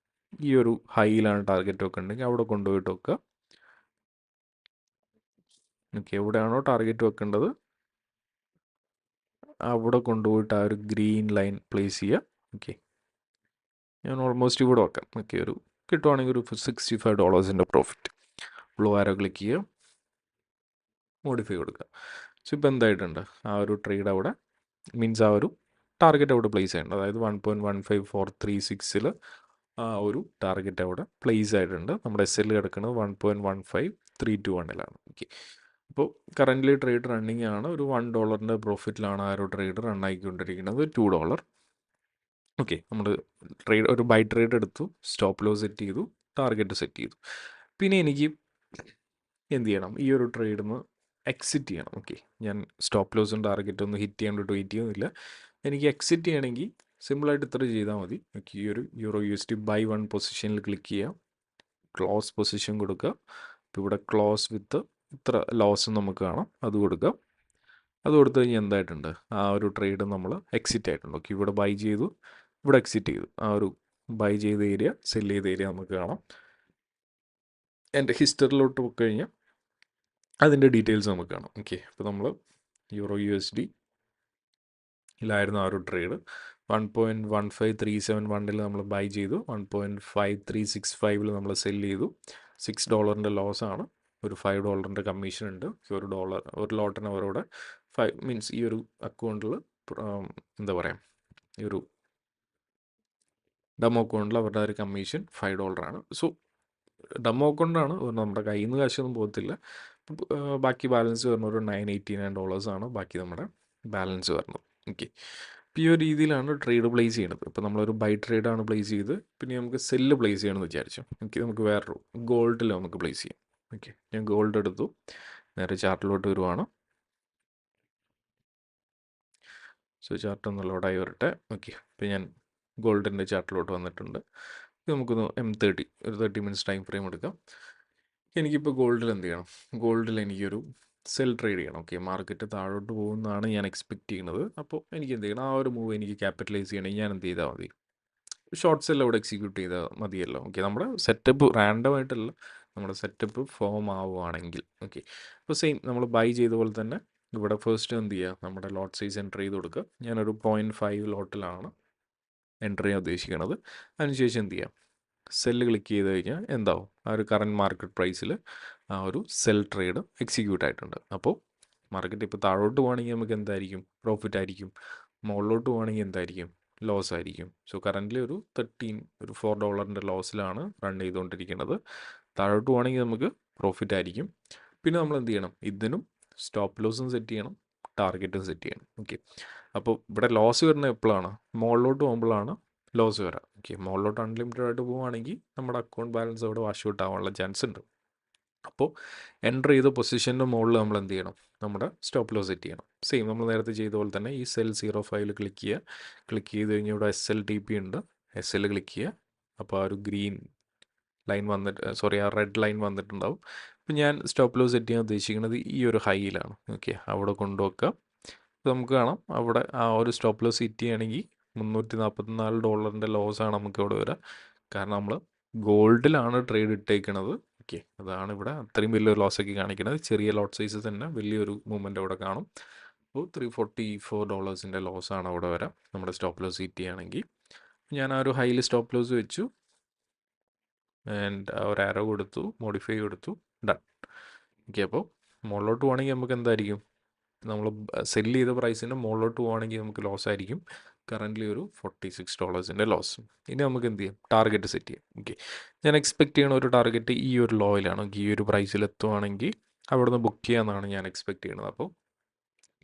ഈ ഒരു ഹൈയിലാണ് ടാർഗറ്റ് വെക്കേണ്ടതെങ്കിൽ അവിടെ കൊണ്ടുപോയിട്ട് വെക്കുക. ഓക്കെ, എവിടെയാണോ ടാർഗറ്റ് വെക്കേണ്ടത് അവിടെ കൊണ്ടുപോയിട്ട് ആ ഒരു ഗ്രീൻ ലൈൻ പ്ലേസ് ചെയ്യുക. ഓക്കെ, ഞാൻ ഓൾമോസ്റ്റ് ഇവിടെ വെക്കാം. ഓക്കെ, ഒരു കിട്ടുവാണെങ്കിൽ ഒരു $65 പ്രോഫിറ്റ്. ബ്ലൂ ആരോ ക്ലിക്ക് ചെയ്യുക, മോഡിഫൈ കൊടുക്കുക. സോ ഇപ്പോൾ എന്തായിട്ടുണ്ട്, ആ ഒരു ട്രേഡ് അവിടെ മീൻസ് ആ ഒരു ടാർഗറ്റ് അവിടെ പ്ലേസ് ചെയ്യേണ്ടത്, അതായത് 1.15436 ആ ഒരു ടാർഗറ്റ് അവിടെ പ്ലേസ് ആയിട്ടുണ്ട്. നമ്മുടെ SL കിടക്കുന്നത് 1.15321 ഓക്കെ, അപ്പോൾ കറൻ്റ്ലി ട്രേഡ് റണ്ണിങ് ആണ്. ഒരു $1 പ്രോഫിറ്റിലാണ് ആ ഒരു ട്രേഡ് റൺ ആയിക്കൊണ്ടിരിക്കുന്നത്. $2. ഓക്കെ, നമ്മൾ ട്രേഡ് ഒരു ബൈ ട്രേഡ് എടുത്തു, സ്റ്റോപ്പ് ലോസ് സെറ്റ് ചെയ്തു, ടാർഗറ്റ് സെറ്റ് ചെയ്തു. പിന്നെ എനിക്ക് എന്ത് ചെയ്യണം, ഈ ഒരു ട്രേഡിൽ നിന്ന് എക്സിറ്റ് ചെയ്യണം. ഓക്കെ, ഞാൻ സ്റ്റോപ്പ് ലോസും ടാർഗറ്റ് ഒന്നും ഹിറ്റ് ചെയ്യാണ്ട് വെയിറ്റ് ചെയ്യുന്നില്ല. എനിക്ക് എക്സിറ്റ് ചെയ്യണമെങ്കിൽ സിമ്പിളായിട്ട് ഇത്ര ചെയ്താൽ മതി. ഓക്കെ, ഈ ഒരു EURUSD ബൈ 1 പൊസിഷനിൽ ക്ലിക്ക് ചെയ്യാം, ക്ലോസ് പൊസിഷൻ കൊടുക്കുക. ഇപ്പോൾ ഇവിടെ ക്ലോസ് വിത്ത് ഇത്ര ലോസ് നമുക്ക് കാണാം, അത് കൊടുക്കുക. അത് കൊടുത്തു കഴിഞ്ഞാൽ എന്തായിട്ടുണ്ട്, ആ ഒരു ട്രേഡ് നമ്മൾ എക്സിറ്റ് ആയിട്ടുണ്ട്. ഓക്കെ, ഇവിടെ ബൈ ചെയ്തു, ഇവിടെ എക്സിറ്റ് ചെയ്തു. ആ ഒരു ബൈ ചെയ്ത ഏരിയ, സെല് ചെയ്ത ഏരിയ നമുക്ക് കാണാം. എൻ്റെ ഹിസ്റ്ററിലോട്ട് പോയി കഴിഞ്ഞാൽ അതിൻ്റെ ഡീറ്റെയിൽസ് നമുക്ക് കാണാം. ഓക്കെ, അപ്പോൾ നമ്മൾ EURUSD ിലായിരുന്നു ആ ഒരു ട്രേഡ്. 1.15371 നമ്മൾ ബൈ ചെയ്തു, 1.5365 നമ്മൾ സെല് ചെയ്തു. $6 ലോസാണ്. ഒരു $5 കമ്മീഷൻ ഉണ്ട്. ഒരു ലോട്ടിന് അവരോട് 5 മീൻസ് ഈ ഒരു അക്കൗണ്ടിൽ എന്താ പറയുക, ഈ ഒരു ഡെമോ അക്കൗണ്ടിൽ അവരുടെ ഒരു കമ്മീഷൻ $5 സോ ഡെമോ അക്കൗണ്ടാണ്, നമ്മുടെ കയ്യിൽ നിന്ന് കാശൊന്നും പോകത്തില്ല. ബാക്കി ബാലൻസ് വരുന്ന ഒരു $989 ബാക്കി നമ്മുടെ ബാലൻസ് വരുന്നത്. ഓക്കെ, അപ്പോൾ ഈ ഒരു രീതിയിലാണ് ട്രേഡ് പ്ലേസ് ചെയ്യുന്നത്. ഇപ്പോൾ നമ്മളൊരു ബൈ ട്രേഡാണ് പ്ലേസ് ചെയ്ത്, പിന്നെ നമുക്ക് സെല്ല് പ്ലേസ് ചെയ്യണമെന്ന് വിചാരിച്ചു. ഓക്കെ, നമുക്ക് വേറൊരു ഗോൾഡിൽ നമുക്ക് പ്ലേസ് ചെയ്യാം. ഓക്കെ, ഞാൻ ഗോൾഡ് എടുത്തു, നേരെ ചാർട്ടിലോട്ട് വരുവാണ്. സോ ചാർട്ട് ഒന്ന് ലോഡായി വരട്ടെ. ഓക്കെ, ഇപ്പോൾ ഞാൻ ഗോൾഡിൻ്റെ ചാർട്ടിലോട്ട് വന്നിട്ടുണ്ട്. ഇത് നമുക്കൊന്ന് M30 ഒരു 30 മിനിറ്റ്സ് ടൈം ഫ്രെയിം എടുക്കാം. എനിക്കിപ്പോൾ ഗോൾഡിൽ എന്ത് ചെയ്യണം, ഗോൾഡിൽ എനിക്കൊരു സെൽ ട്രേഡ് ചെയ്യണം. ഓക്കെ, മാർക്കറ്റ് താഴോട്ട് പോകുന്നതാണ് ഞാൻ എക്സ്പെക്റ്റ് ചെയ്യുന്നത്. അപ്പോൾ എനിക്ക് എന്ത് ചെയ്യണം, ആ ഒരു മൂവ് എനിക്ക് ക്യാപിറ്റലൈസ് ചെയ്യണമെങ്കിൽ ഞാൻ എന്ത് ചെയ്താൽ മതി, ഷോർട്ട് സെൽ അവിടെ എക്സിക്യൂട്ട് ചെയ്താൽ മതിയല്ലോ. ഓക്കെ, നമ്മുടെ സെറ്റപ്പ് റാൻഡം ആയിട്ടല്ല, നമ്മുടെ സെറ്റപ്പ് ഫോം ആവുകയാണെങ്കിൽ. ഓക്കെ, അപ്പോൾ സെയിം നമ്മൾ ബൈ ചെയ്ത പോലെ തന്നെ ഇവിടെ ഫസ്റ്റ് എന്ത് ചെയ്യുക, നമ്മുടെ ലോട്ട് സൈസ് എൻ്റർ ചെയ്ത് കൊടുക്കുക. ഞാനൊരു 0.5 ലോട്ടിലാണ് എൻ്റർ ചെയ്യാൻ ഉദ്ദേശിക്കുന്നത്. അതിനുശേഷം എന്ത് ചെയ്യാം, സെല്ല് ക്ലിക്ക് ചെയ്ത് കഴിഞ്ഞാൽ എന്താവും, ആ ഒരു കറൻറ്റ് മാർക്കറ്റ് പ്രൈസിൽ ആ ഒരു സെൽ ട്രേഡ് എക്സിക്യൂട്ട് ആയിട്ടുണ്ട്. അപ്പോൾ മാർക്കറ്റ് ഇപ്പോൾ താഴോട്ട് പോകണമെങ്കിൽ നമുക്ക് എന്തായിരിക്കും, പ്രോഫിറ്റ് ആയിരിക്കും. മുകളിലോട്ട് പോകണമെങ്കിൽ എന്തായിരിക്കും, ലോസ് ആയിരിക്കും. സോ കറൻ്റ്ലി ഒരു $4 ലോസിലാണ് റൺ ചെയ്തുകൊണ്ടിരിക്കുന്നത്. താഴോട്ട് പോകണമെങ്കിൽ നമുക്ക് പ്രോഫിറ്റ് ആയിരിക്കും. പിന്നെ നമ്മൾ എന്ത് ചെയ്യണം, ഇതിനും സ്റ്റോപ്പ് ലോസും സെറ്റ് ചെയ്യണം, ടാർഗറ്റും സെറ്റ് ചെയ്യണം. ഓക്കെ, അപ്പോൾ ഇവിടെ ലോസ് വരുന്നത് എപ്പോഴാണ്, മുകളിലോട്ട് പോകുമ്പോഴാണ് ലോസ് വരാം. ഓക്കെ, മുകളിലോട്ട് അൺലിമിറ്റഡ് ആയിട്ട് പോവുകയാണെങ്കിൽ നമ്മുടെ അക്കൗണ്ട് ബാലൻസ് അവിടെ വാഷ് ഔട്ട് ആവാനുള്ള ചാൻസ് ഉണ്ട്. അപ്പോൾ എൻ്റർ ചെയ്ത പൊസിഷൻ്റെ മുകളിൽ നമ്മൾ എന്ത് ചെയ്യണം, നമ്മുടെ സ്റ്റോപ്പ് ലോസ് സെറ്റ് ചെയ്യണം. സെയിം നമ്മൾ നേരത്തെ ചെയ്ത പോലെ തന്നെ ഈ സെൽ 05 ക്ലിക്ക് ചെയ്യുക. ക്ലിക്ക് ചെയ്ത് കഴിഞ്ഞാൽ ഇവിടെ SLTP ഉണ്ട്, SL ക്ലിക്ക് ചെയ്യുക. അപ്പോൾ ആ ഒരു ഗ്രീൻ ലൈൻ വന്നിട്ട്, സോറി, ആ റെഡ് ലൈൻ വന്നിട്ടുണ്ടാവും. അപ്പോൾ ഞാൻ സ്റ്റോപ്പ് ലോസ് സെറ്റ് ചെയ്യാൻ ഉദ്ദേശിക്കുന്നത് ഈ ഒരു ഹൈയിലാണ്. ഓക്കെ, അവിടെ കൊണ്ടുവെക്കുക. അപ്പോൾ നമുക്ക് കാണാം, അവിടെ ആ ഒരു സ്റ്റോപ്പ് ലോസ് ഹിറ്റ് ചെയ്യുകയാണെങ്കിൽ $344 ലോസാണ് നമുക്ക് ഇവിടെ വരിക. കാരണം നമ്മൾ ഗോൾഡിലാണ് ട്രേഡ് ഇട്ടേക്കുന്നത്. ഓക്കെ, അതാണ് ഇവിടെ അത്രയും വലിയൊരു ലോസൊക്കെ കാണിക്കുന്നത്. ചെറിയ ലോട്ട് സൈസ് തന്നെ വലിയൊരു മൂവ്മെൻ്റ് അവിടെ കാണും. അപ്പോൾ $344 ലോസാണ് അവിടെ വരാം നമ്മുടെ സ്റ്റോപ്പ് ലോസ് ഹിറ്റ് ചെയ്യുകയാണെങ്കിൽ. ഞാൻ ആ ഒരു ഹൈയിൽ സ്റ്റോപ്പ് ലോസ് വെച്ചു ആൻഡ് ഒരു ആരോ കൊടുത്തു, മോഡിഫൈ കൊടുത്തു, ഡൺ. ഓക്കെ, അപ്പോൾ മുകളിലോട്ട് പോകണമെങ്കിൽ നമുക്ക് എന്തായിരിക്കും, നമ്മൾ സെല്ല് ചെയ്ത പ്രൈസിൻ്റെ മുകളിലോട്ട് പോവുകയാണെങ്കിൽ നമുക്ക് ലോസ് ആയിരിക്കും. കറൻ്റ്ലി ഒരു $46 ലോസ്. ഇനി നമുക്ക് എന്ത് ചെയ്യാം, ടാർഗറ്റ് സെറ്റ് ചെയ്യാം. ഓക്കെ, ഞാൻ എക്സ്പെക്റ്റ് ചെയ്യണ ഒരു ടാർഗറ്റ് ഈ ഒരു ലോയിലാണ്. ഈ ഒരു പ്രൈസിൽ എത്തുവാണെങ്കിൽ അവിടെ നിന്ന് ബുക്ക് ചെയ്യാമെന്നാണ് ഞാൻ എക്സ്പെക്റ്റ് ചെയ്യുന്നത്. അപ്പോൾ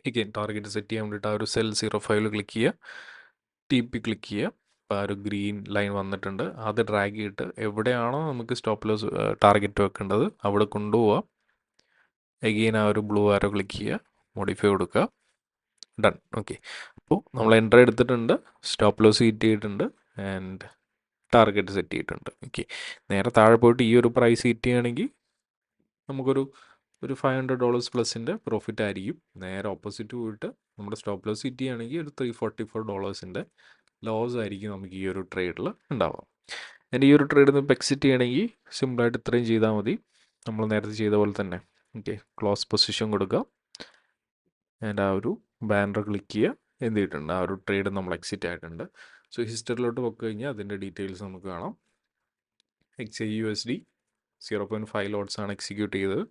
എഗെയിൻ ടാർഗറ്റ് സെറ്റ് ചെയ്യാൻ വേണ്ടിയിട്ട് ആ ഒരു സെൽ 05 ക്ലിക്ക് ചെയ്യുക, TP ക്ലിക്ക് ചെയ്യുക. ഇപ്പോൾ ആ ഒരു ഗ്രീൻ ലൈൻ വന്നിട്ടുണ്ട്, അത് ഡ്രാഗ് ചെയ്തിട്ട് എവിടെയാണോ നമുക്ക് സ്റ്റോപ്പ് ലോസ് ടാർഗറ്റ് വെക്കേണ്ടത് അവിടെ കൊണ്ടുപോവാം. എഗെയിൻ ആ ഒരു ബ്ലൂ ആരോ ക്ലിക്ക് ചെയ്യുക, മോഡിഫൈ കൊടുക്കുക, ഡൺ. ഓക്കെ, അപ്പോൾ നമ്മൾ എൻട്രി എടുത്തിട്ടുണ്ട്, സ്റ്റോപ്പ് ലോസ് ഹിറ്റ് ചെയ്തിട്ടുണ്ട് ആൻഡ് ടാർഗറ്റ് സെറ്റ് ചെയ്തിട്ടുണ്ട്. ഓക്കെ, നേരെ താഴെ പോയിട്ട് ഈ ഒരു പ്രൈസ് ഹിറ്റ് ചെയ്യുകയാണെങ്കിൽ നമുക്കൊരു $500 പ്ലസിൻ്റെ പ്രോഫിറ്റ് ആയിരിക്കും. നേരെ ഓപ്പോസിറ്റ് പോയിട്ട് നമ്മുടെ സ്റ്റോപ്പ് ലോസ് ഹിറ്റ് ചെയ്യുകയാണെങ്കിൽ ഒരു $344 ലോസ് ആയിരിക്കും നമുക്ക് ഈ ഒരു ട്രേഡിൽ ഉണ്ടാവാം. എൻ്റെ ഈ ഒരു ട്രേഡിൽ നിന്ന് ഇപ്പോൾ എക്സിറ്റ് ചെയ്യണമെങ്കിൽ സിമ്പിളായിട്ട് ഇത്രയും ചെയ്താൽ മതി, നമ്മൾ നേരത്തെ ചെയ്ത പോലെ തന്നെ. ഓക്കെ, ക്ലോസ് പൊസിഷൻ കൊടുക്കുക ആൻഡ് ആ ഒരു ബാനർ ക്ലിക്ക് ചെയ്യുക, എന്ത് ചെയ്തിട്ടുണ്ട്, ആ ഒരു ട്രേഡ് നമ്മൾ എക്സിറ്റ് ആയിട്ടുണ്ട്. സോ ഹിസ്റ്ററിലോട്ട് പോയി കഴിഞ്ഞാൽ അതിൻ്റെ ഡീറ്റെയിൽസ് നമുക്ക് കാണാം. XAUSD 0.5 ലോട്ട്സ് ആണ് എക്സിക്യൂട്ട് ചെയ്തത്.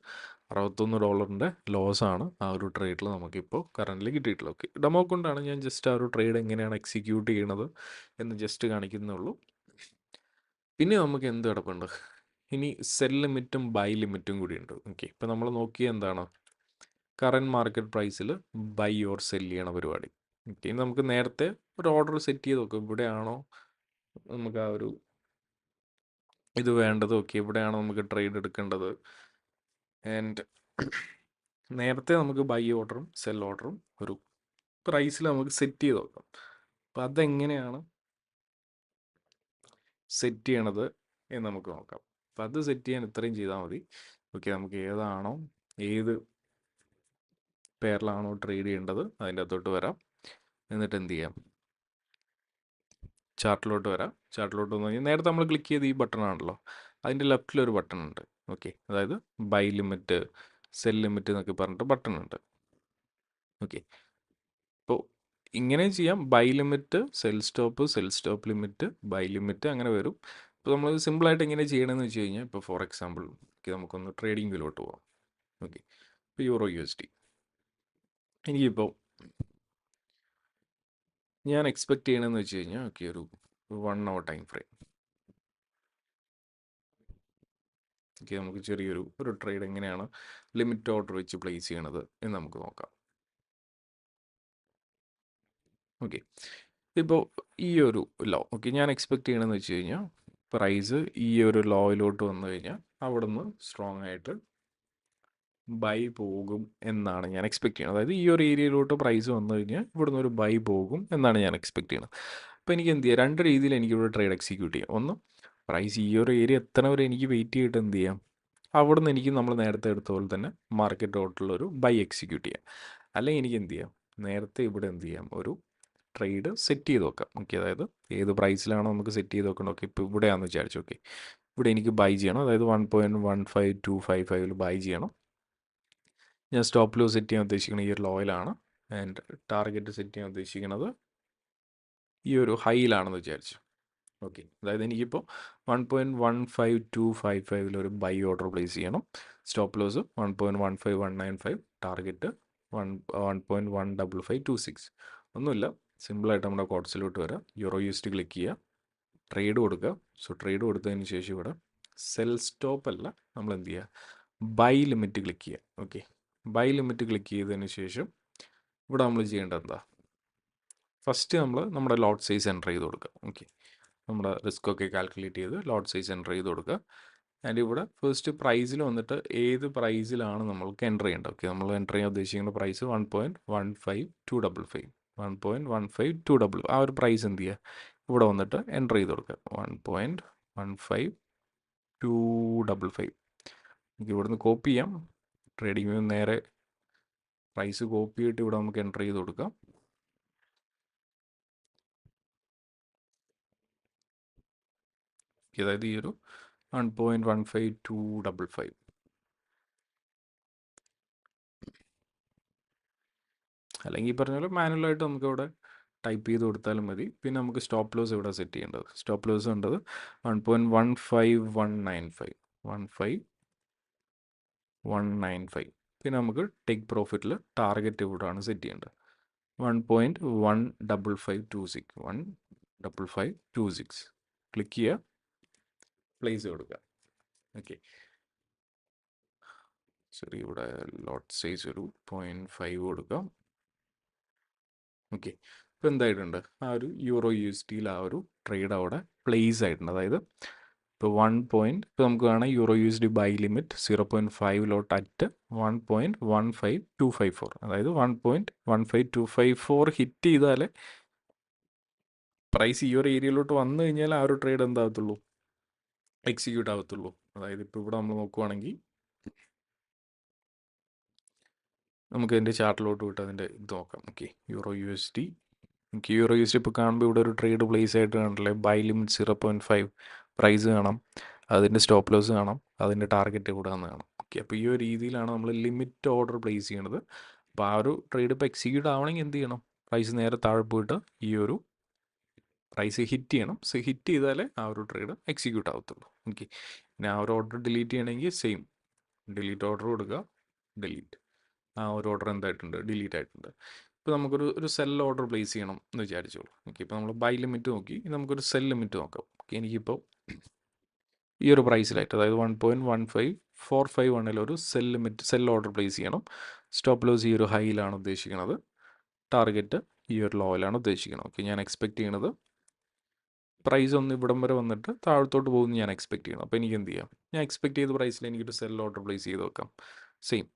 $61 ലോസ് ആണ് ആ ഒരു ട്രേഡിൽ നമുക്കിപ്പോൾ കറൻ്റ് കിട്ടിയിട്ടുള്ളത്. ഓക്കെ, ഡെമോ കൊണ്ടാണ് ഞാൻ ജസ്റ്റ് ആ ഒരു ട്രേഡ് എങ്ങനെയാണ് എക്സിക്യൂട്ട് ചെയ്യണത് എന്ന് ജസ്റ്റ് കാണിക്കുന്നുള്ളൂ. പിന്നെ നമുക്ക് എന്ത് കിടപ്പുണ്ട്, ഇനി സെൽ ലിമിറ്റും ബൈ ലിമിറ്റും കൂടി ഉണ്ട്. ഓക്കെ, ഇപ്പം നമ്മൾ നോക്കിയ എന്താണ്, കറൻറ്റ് മാർക്കറ്റ് പ്രൈസിൽ ബൈ ഓർ സെല് ചെയ്യണ പരിപാടി. ഓക്കെ, ഇനി നമുക്ക് നേരത്തെ ഒരു ഓർഡർ സെറ്റ് ചെയ്ത് നോക്കാം, ഇവിടെയാണോ നമുക്ക് ആ ഒരു ഇത് വേണ്ടത്. ഓക്കെ, ഇവിടെയാണോ നമുക്ക് ട്രേഡ് എടുക്കേണ്ടത്. ആൻഡ് നേരത്തെ നമുക്ക് ബൈ ഓർഡറും സെൽ ഓർഡറും ഒരു പ്രൈസിൽ നമുക്ക് സെറ്റ് ചെയ്ത് നോക്കാം. അപ്പം അതെങ്ങനെയാണ് സെറ്റ് ചെയ്യണത് എന്ന് നമുക്ക് നോക്കാം. അപ്പം അത് സെറ്റ് ചെയ്യാൻ ഇത്രയും ചെയ്താൽ മതി. ഓക്കെ, നമുക്ക് ഏത് പേരിലാണോ ട്രേഡ് ചെയ്യേണ്ടത് അതിൻ്റെ അകത്തോട്ട് വരാം. എന്നിട്ട് എന്ത് ചെയ്യാം, ചാർട്ടിലോട്ട് വരാം. ചാർട്ടിലോട്ട് വന്നു കഴിഞ്ഞാൽ നേരത്തെ നമ്മൾ ക്ലിക്ക് ചെയ്ത് ഈ ബട്ടൺ ആണല്ലോ, അതിൻ്റെ ലെഫ്റ്റിലൊരു ബട്ടൺ ഉണ്ട്. ഓക്കെ, അതായത് ബൈ ലിമിറ്റ്, സെൽ ലിമിറ്റ് എന്നൊക്കെ പറഞ്ഞിട്ട് ബട്ടൺ ഉണ്ട്. ഓക്കെ, ഇപ്പോൾ ഇങ്ങനെ ചെയ്യാം, buy limit, sell stop limit, buy limit, അങ്ങനെ വരും. ഇപ്പോൾ നമ്മൾ സിമ്പിളായിട്ട് എങ്ങനെ ചെയ്യണമെന്ന് വെച്ച് കഴിഞ്ഞാൽ, ഇപ്പോൾ ഫോർ എക്സാമ്പിൾ നമുക്കൊന്ന് ട്രേഡിംഗ് വ്യൂലോട്ട് പോകാം. ഓക്കെ, ഇപ്പോൾ EURUSD എനിക്കിപ്പോൾ ഞാൻ എക്സ്പെക്റ്റ് ചെയ്യണമെന്ന് വെച്ച് കഴിഞ്ഞാൽ, ഓക്കെ, ഒരു 1 hour ടൈം ഫ്രെയിം. ഓക്കെ, നമുക്ക് ചെറിയൊരു ട്രേഡ് എങ്ങനെയാണ് ലിമിറ്റ് ഓർഡർ വെച്ച് പ്ലേസ് ചെയ്യണത് എന്ന് നമുക്ക് നോക്കാം. ഓക്കെ, ഇപ്പോൾ ഈ ഒരു ലോ, ഓക്കെ, ഞാൻ എക്സ്പെക്റ്റ് ചെയ്യണമെന്ന് വെച്ച് കഴിഞ്ഞാൽ പ്രൈസ് ഈ ഒരു ലോയിലോട്ട് വന്നു കഴിഞ്ഞാൽ അവിടെ നിന്ന് സ്ട്രോങ് ആയിട്ട് ബൈ പോകും എന്നാണ് ഞാൻ എക്സ്പെക്ട് ചെയ്യുന്നത്. അതായത് ഈ ഒരു ഏരിയയിലോട്ട് പ്രൈസ് വന്നു കഴിഞ്ഞാൽ ഇവിടുന്ന് ഒരു ബൈ പോകും എന്നാണ് ഞാൻ എക്സ്പെക്ട് ചെയ്യുന്നത്. അപ്പോൾ എനിക്ക് എന്ത് ചെയ്യാം, രണ്ട് രീതിയിൽ എനിക്കിവിടെ ട്രേഡ് എക്സിക്യൂട്ട് ചെയ്യാം. ഒന്ന്, പ്രൈസ് ഈ ഒരു ഏരിയ എത്തണവരെ എനിക്ക് വെയിറ്റ് ചെയ്തിട്ട് എന്ത് ചെയ്യാം, അവിടെ നിന്ന് എനിക്ക് നമ്മൾ നേരത്തെ എടുത്ത പോലെ തന്നെ മാർക്കറ്റ് ടോട്ടലൊരു ബൈ എക്സിക്യൂട്ട് ചെയ്യാം. അല്ലെങ്കിൽ എനിക്ക് എന്ത് ചെയ്യാം, നേരത്തെ ഇവിടെ എന്ത് ചെയ്യാം, ഒരു ട്രേഡ് സെറ്റ് ചെയ്ത് വെക്കാം. ഓക്കെ, അതായത് ഏത് പ്രൈസിലാണോ നമുക്ക് സെറ്റ് ചെയ്ത് വെക്കണം. ഓക്കെ, ഇപ്പോൾ ഇവിടെയാണെന്ന് വിചാരിച്ചു. ഓക്കെ, ഇവിടെ എനിക്ക് ബൈ ചെയ്യണം, അതായത് 1.15255 ബൈ ചെയ്യണം. ഞാൻ സ്റ്റോപ്പ് ലോസ് സെറ്റ് ചെയ്യാൻ ഉദ്ദേശിക്കുന്നത് ഈ ഒരു ലോയിലാണ്. ആൻഡ് ടാർഗറ്റ് സെറ്റ് ചെയ്യാൻ ഉദ്ദേശിക്കുന്നത് ഈ ഒരു ഹൈയിലാണെന്ന് വിചാരിച്ചു. ഓക്കെ, അതായത് എനിക്കിപ്പോൾ 1.15255 ഒരു ബൈ ഓർഡർ പ്ലേസ് ചെയ്യണം. Stop loss 1.15195, target 1.15526. ഒന്നുമില്ല, സിമ്പിളായിട്ട് നമ്മുടെ കോഡ്സിലോട്ട് വരാം, EURUSD ക്ലിക്ക് ചെയ്യുക, ട്രേഡ് കൊടുക്കുക. സോ ട്രേഡ് കൊടുത്തതിന് ശേഷം ഇവിടെ സെൽ സ്റ്റോപ്പ് അല്ല, നമ്മൾ എന്ത് ചെയ്യുക, ബൈ ലിമിറ്റ് ക്ലിക്ക് ചെയ്യുക. ഓക്കെ, ബൈ ലിമിറ്റ് ക്ലിക്ക് ചെയ്തതിന് ശേഷം ഇവിടെ നമ്മൾ ചെയ്യേണ്ടത് എന്താ, ഫസ്റ്റ് നമ്മൾ നമ്മുടെ ലോട്ട് സൈസ് എൻ്റർ ചെയ്ത് കൊടുക്കുക. ഓക്കെ, നമ്മുടെ റിസ്ക് ഒക്കെ കാൽക്കുലേറ്റ് ചെയ്ത് ലോട്ട് സൈസ് എൻ്റർ ചെയ്ത് കൊടുക്കുക. ആൻഡ് ഇവിടെ ഫസ്റ്റ് പ്രൈസിൽ വന്നിട്ട് ഏത് പ്രൈസിലാണ് നമ്മൾക്ക് എൻ്റർ ചെയ്യേണ്ടത്. ഓക്കെ, നമ്മൾ എൻ്റർ ചെയ്യാൻ ഉദ്ദേശിക്കുന്ന പ്രൈസ് 1.15255, 1.15255, ആ ഒരു പ്രൈസ് എന്ത് ചെയ്യുക, ഇവിടെ വന്നിട്ട് എൻ്റർ ചെയ്ത് കൊടുക്കുക, 1.15255. നമുക്ക് ഇവിടുന്ന് കോപ്പി ചെയ്യാം, ട്രേഡിംഗ് നേരെ പ്രൈസ് കോപ്പി ചെയ്തിട്ട് ഇവിടെ നമുക്ക് എൻ്റർ ചെയ്ത് കൊടുക്കാം. അതായത് ഈ ഒരു 1.15255. അല്ലെങ്കിൽ പറഞ്ഞ പോലെ മാനുവലായിട്ട് നമുക്ക് ഇവിടെ ടൈപ്പ് ചെയ്ത് കൊടുത്താലും മതി. പിന്നെ നമുക്ക് സ്റ്റോപ്പ് ലോസ് ഇവിടെ സെറ്റ് ചെയ്യേണ്ടത്, സ്റ്റോപ്പ് ലോസ് വേണ്ടത് 1.15195, 15195. പിന്നെ നമുക്ക് ടേക്ക് പ്രോഫിറ്റിൽ ടാർഗറ്റ് ഇവിടെയാണ് സെറ്റ് ചെയ്യേണ്ടത്, 1.15526, 15526. ക്ലിക്ക് ചെയ്യുക, പ്ലേസ് കൊടുക്കുക. ഓക്കെ, ശരി, ഇവിടെ ലോട്ട് സൈസ് ഒരു 0.5 കൊടുക്കാം. ഓക്കെ, ഇപ്പോൾ എന്തായിട്ടുണ്ട്, ആ ഒരു യൂറോ യു എസ് ടിയിൽ ആ ഒരു ട്രേഡ് അവിടെ പ്ലേസ് ആയിട്ടുണ്ട്. അതായത് ഇപ്പോൾ ഇപ്പോൾ നമുക്ക് വേണം euro U S D buy limit 0.5 at 1.15254, അതായത് 1.15254 ഹിറ്റ് ചെയ്താലേ പ്രൈസ് ഈ ഒരു ഏരിയയിലോട്ട് വന്നു കഴിഞ്ഞാൽ ആ ഒരു ട്രേഡ് എന്താകത്തുള്ളൂ, എക്സിക്യൂട്ട് ആകത്തുള്ളൂ. അതായത് ഇപ്പോൾ ഇവിടെ നമ്മൾ നോക്കുവാണെങ്കിൽ നമുക്ക് അതിൻ്റെ ചാർട്ടിലോട്ട് വിട്ട് അതിൻ്റെ ഇത് നോക്കാം. Okay, euro U S D. നമുക്ക് യൂറോ യു എസ് ഡി ഇപ്പോൾ കാണുമ്പോൾ ഇവിടെ ഒരു ട്രേഡ് പ്ലേസ് ആയിട്ട് കണ്ടില്ലേ, ബൈ ലിമിറ്റ് 0.5 പ്രൈസ് കാണാം, അതിൻ്റെ സ്റ്റോപ്പ് ലോസ് കാണാം, അതിൻ്റെ ടാർഗറ്റ് ഇവിടെ നിന്ന് കാണാം. ഓക്കെ, അപ്പോൾ ഈ ഒരു രീതിയിലാണ് നമ്മൾ ലിമിറ്റ് ഓർഡർ പ്ലേസ് ചെയ്യണത്. അപ്പോൾ ആ ഒരു ട്രേഡ് ഇപ്പോൾ എക്സിക്യൂട്ട് ആവണമെങ്കിൽ എന്ത് ചെയ്യണം, പ്രൈസ് നേരെ താഴെ പോയിട്ട് ഈ ഒരു പ്രൈസ് ഹിറ്റ് ചെയ്യണം. സോ ഹിറ്റ് ചെയ്താലേ ആ ഒരു ട്രേഡ് എക്സിക്യൂട്ട് ആവത്തുള്ളൂ. ഓക്കെ, പിന്നെ ആ ഒരു ഓർഡർ ഡിലീറ്റ് ചെയ്യണമെങ്കിൽ സെയിം ഡിലീറ്റ് ഓർഡർ കൊടുക്കുക, ഡിലീറ്റ്. ആ ഒരു ഓർഡർ എന്തായിട്ടുണ്ട്, ഡിലീറ്റ് ആയിട്ടുണ്ട്. ഇപ്പോൾ നമുക്കൊരു സെൽ ഓർഡർ പ്ലേസ് ചെയ്യണം എന്ന് വിചാരിച്ചോളൂ. ഓക്കെ, ഇപ്പോൾ നമ്മൾ ബൈ ലിമിറ്റ് നോക്കി, നമുക്കൊരു സെൽ ലിമിറ്റ് നോക്കാം. ഓക്കെ, എനിക്കിപ്പോൾ ഈ ഒരു പ്രൈസിലായിട്ട്, അതായത് 1.15451 ഒരു സെൽ ഓർഡർ പ്ലേസ് ചെയ്യണം. സ്റ്റോപ്പ് ലോസ് ഈ ഒരു ഹൈയിലാണ് ഉദ്ദേശിക്കുന്നത്, ടാർഗറ്റ് ഈ ഒരു ലോയിലാണ് ഉദ്ദേശിക്കുന്നത്. ഓക്കെ, ഞാൻ എക്സ്പെക്ട് ചെയ്യണത് പ്രൈസ് ഒന്ന് ഇവിടം വരെ വന്നിട്ട് താഴത്തോട്ട് പോകുമെന്ന് ഞാൻ എക്സ്പെക്ട് ചെയ്യണം. അപ്പോൾ എനിക്ക് എന്ത് ചെയ്യാം, ഞാൻ എക്സ്പെക്ട് ചെയ്ത പ്രൈസിൽ എനിക്കൊരു സെൽ ഓർഡർ പ്ലേസ് ചെയ്ത് വെക്കാം. സെയിം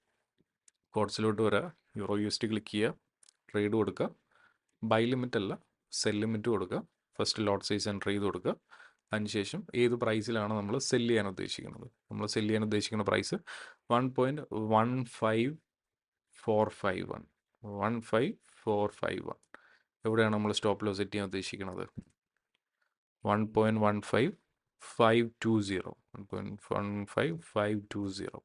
കോഡ്സിലോട്ട് വരിക, euro U S D click ചെയ്യുക, ട്രേഡ് കൊടുക്കുക, ബൈ ലിമിറ്റ് അല്ല സെൽ ലിമിറ്റ് കൊടുക്കുക, ഫസ്റ്റ് ലോട്ട് സൈസ് എൻ്റർ ചെയ്ത് കൊടുക്കുക. അതിനുശേഷം ഏത് പ്രൈസിലാണ് നമ്മൾ സെല് ചെയ്യാൻ ഉദ്ദേശിക്കുന്നത്, നമ്മൾ സെല് ചെയ്യാൻ ഉദ്ദേശിക്കുന്ന പ്രൈസ് 1.15451 15451. എവിടെയാണ് നമ്മൾ സ്റ്റോപ്പ് ലോസ് സെറ്റ് ചെയ്യാൻ ഉദ്ദേശിക്കുന്നത്, 1.15520 1.15520.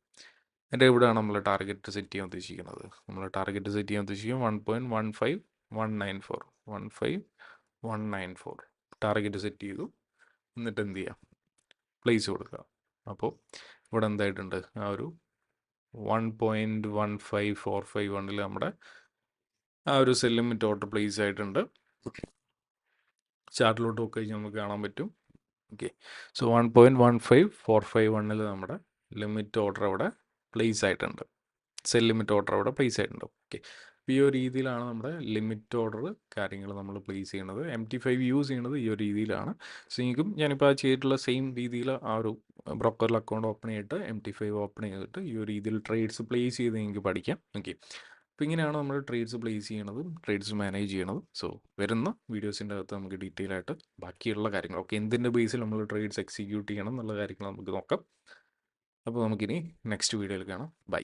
എൻ്റെ എവിടെയാണ് നമ്മൾ ടാർഗറ്റ് സെറ്റ് ചെയ്യാൻ ഉദ്ദേശിക്കുന്നത്, നമ്മൾ ടാർഗറ്റ് സെറ്റ് ചെയ്യാൻ ഉദ്ദേശിക്കുന്നത് 1.15194 15194 ടാർഗറ്റ് സെറ്റ് ചെയ്തു. എന്നിട്ട് എന്ത് ചെയ്യാം, പ്ലേസ് കൊടുക്കുക. അപ്പോൾ ഇവിടെ എന്തായിട്ടുണ്ട്, ആ ഒരു 1.15451 നമ്മുടെ ആ ഒരു സെൽ ലിമിറ്റ് ഓർഡർ പ്ലേസ് ആയിട്ടുണ്ട്. ചാർട്ടിലോട്ട് നോക്കി കഴിഞ്ഞാൽ നമുക്ക് കാണാൻ പറ്റും. ഓക്കെ, സോ 1.15451 നമ്മുടെ ലിമിറ്റ് ഓർഡർ അവിടെ പ്ലേസ് ആയിട്ടുണ്ട്, സെൽ ലിമിറ്റ് ഓർഡർ അവിടെ പ്ലേസ് ആയിട്ടുണ്ട്. ഓക്കെ, ഈ ഒരു രീതിയിലാണ് നമ്മുടെ ലിമിറ്റ് ഓർഡർ കാര്യങ്ങൾ നമ്മൾ പ്ലേസ് ചെയ്യണത്. MT5 യൂസ് ചെയ്യണത് ഈ ഒരു രീതിയിലാണ്. സോ എനിക്കും ഞാനിപ്പോൾ ആ ചെയ്തിട്ടുള്ള സെയിം രീതിയിൽ ആ ഒരു ബ്രോക്കറിൽ അക്കൗണ്ട് ഓപ്പൺ ചെയ്തിട്ട് MT5 ഓപ്പൺ ചെയ്തിട്ട് ഈ ഒരു രീതിയിൽ ട്രേഡ്സ് പ്ലേസ് ചെയ്ത് നിങ്ങൾക്ക് പഠിക്കാം. ഓക്കെ, അപ്പോൾ ഇങ്ങനെയാണ് നമ്മൾ ട്രേഡ്സ് പ്ലേസ് ചെയ്യണതും ട്രേഡ്സ് മാനേജ് ചെയ്യണതും. സോ വരുന്ന വീഡിയോസിൻ്റെ അകത്ത് നമുക്ക് ഡീറ്റെയിൽ ആയിട്ട് ബാക്കിയുള്ള കാര്യങ്ങൾ, ഓക്കെ, എന്തിൻ്റെ ബേസിൽ നമ്മൾ ട്രേഡ്സ് എക്സിക്യൂട്ട് ചെയ്യണം എന്നുള്ള കാര്യങ്ങൾ നമുക്ക് നോക്കാം. അപ്പോൾ നമുക്കിനി നെക്സ്റ്റ് വീഡിയോയിൽ കാണാം. ബൈ.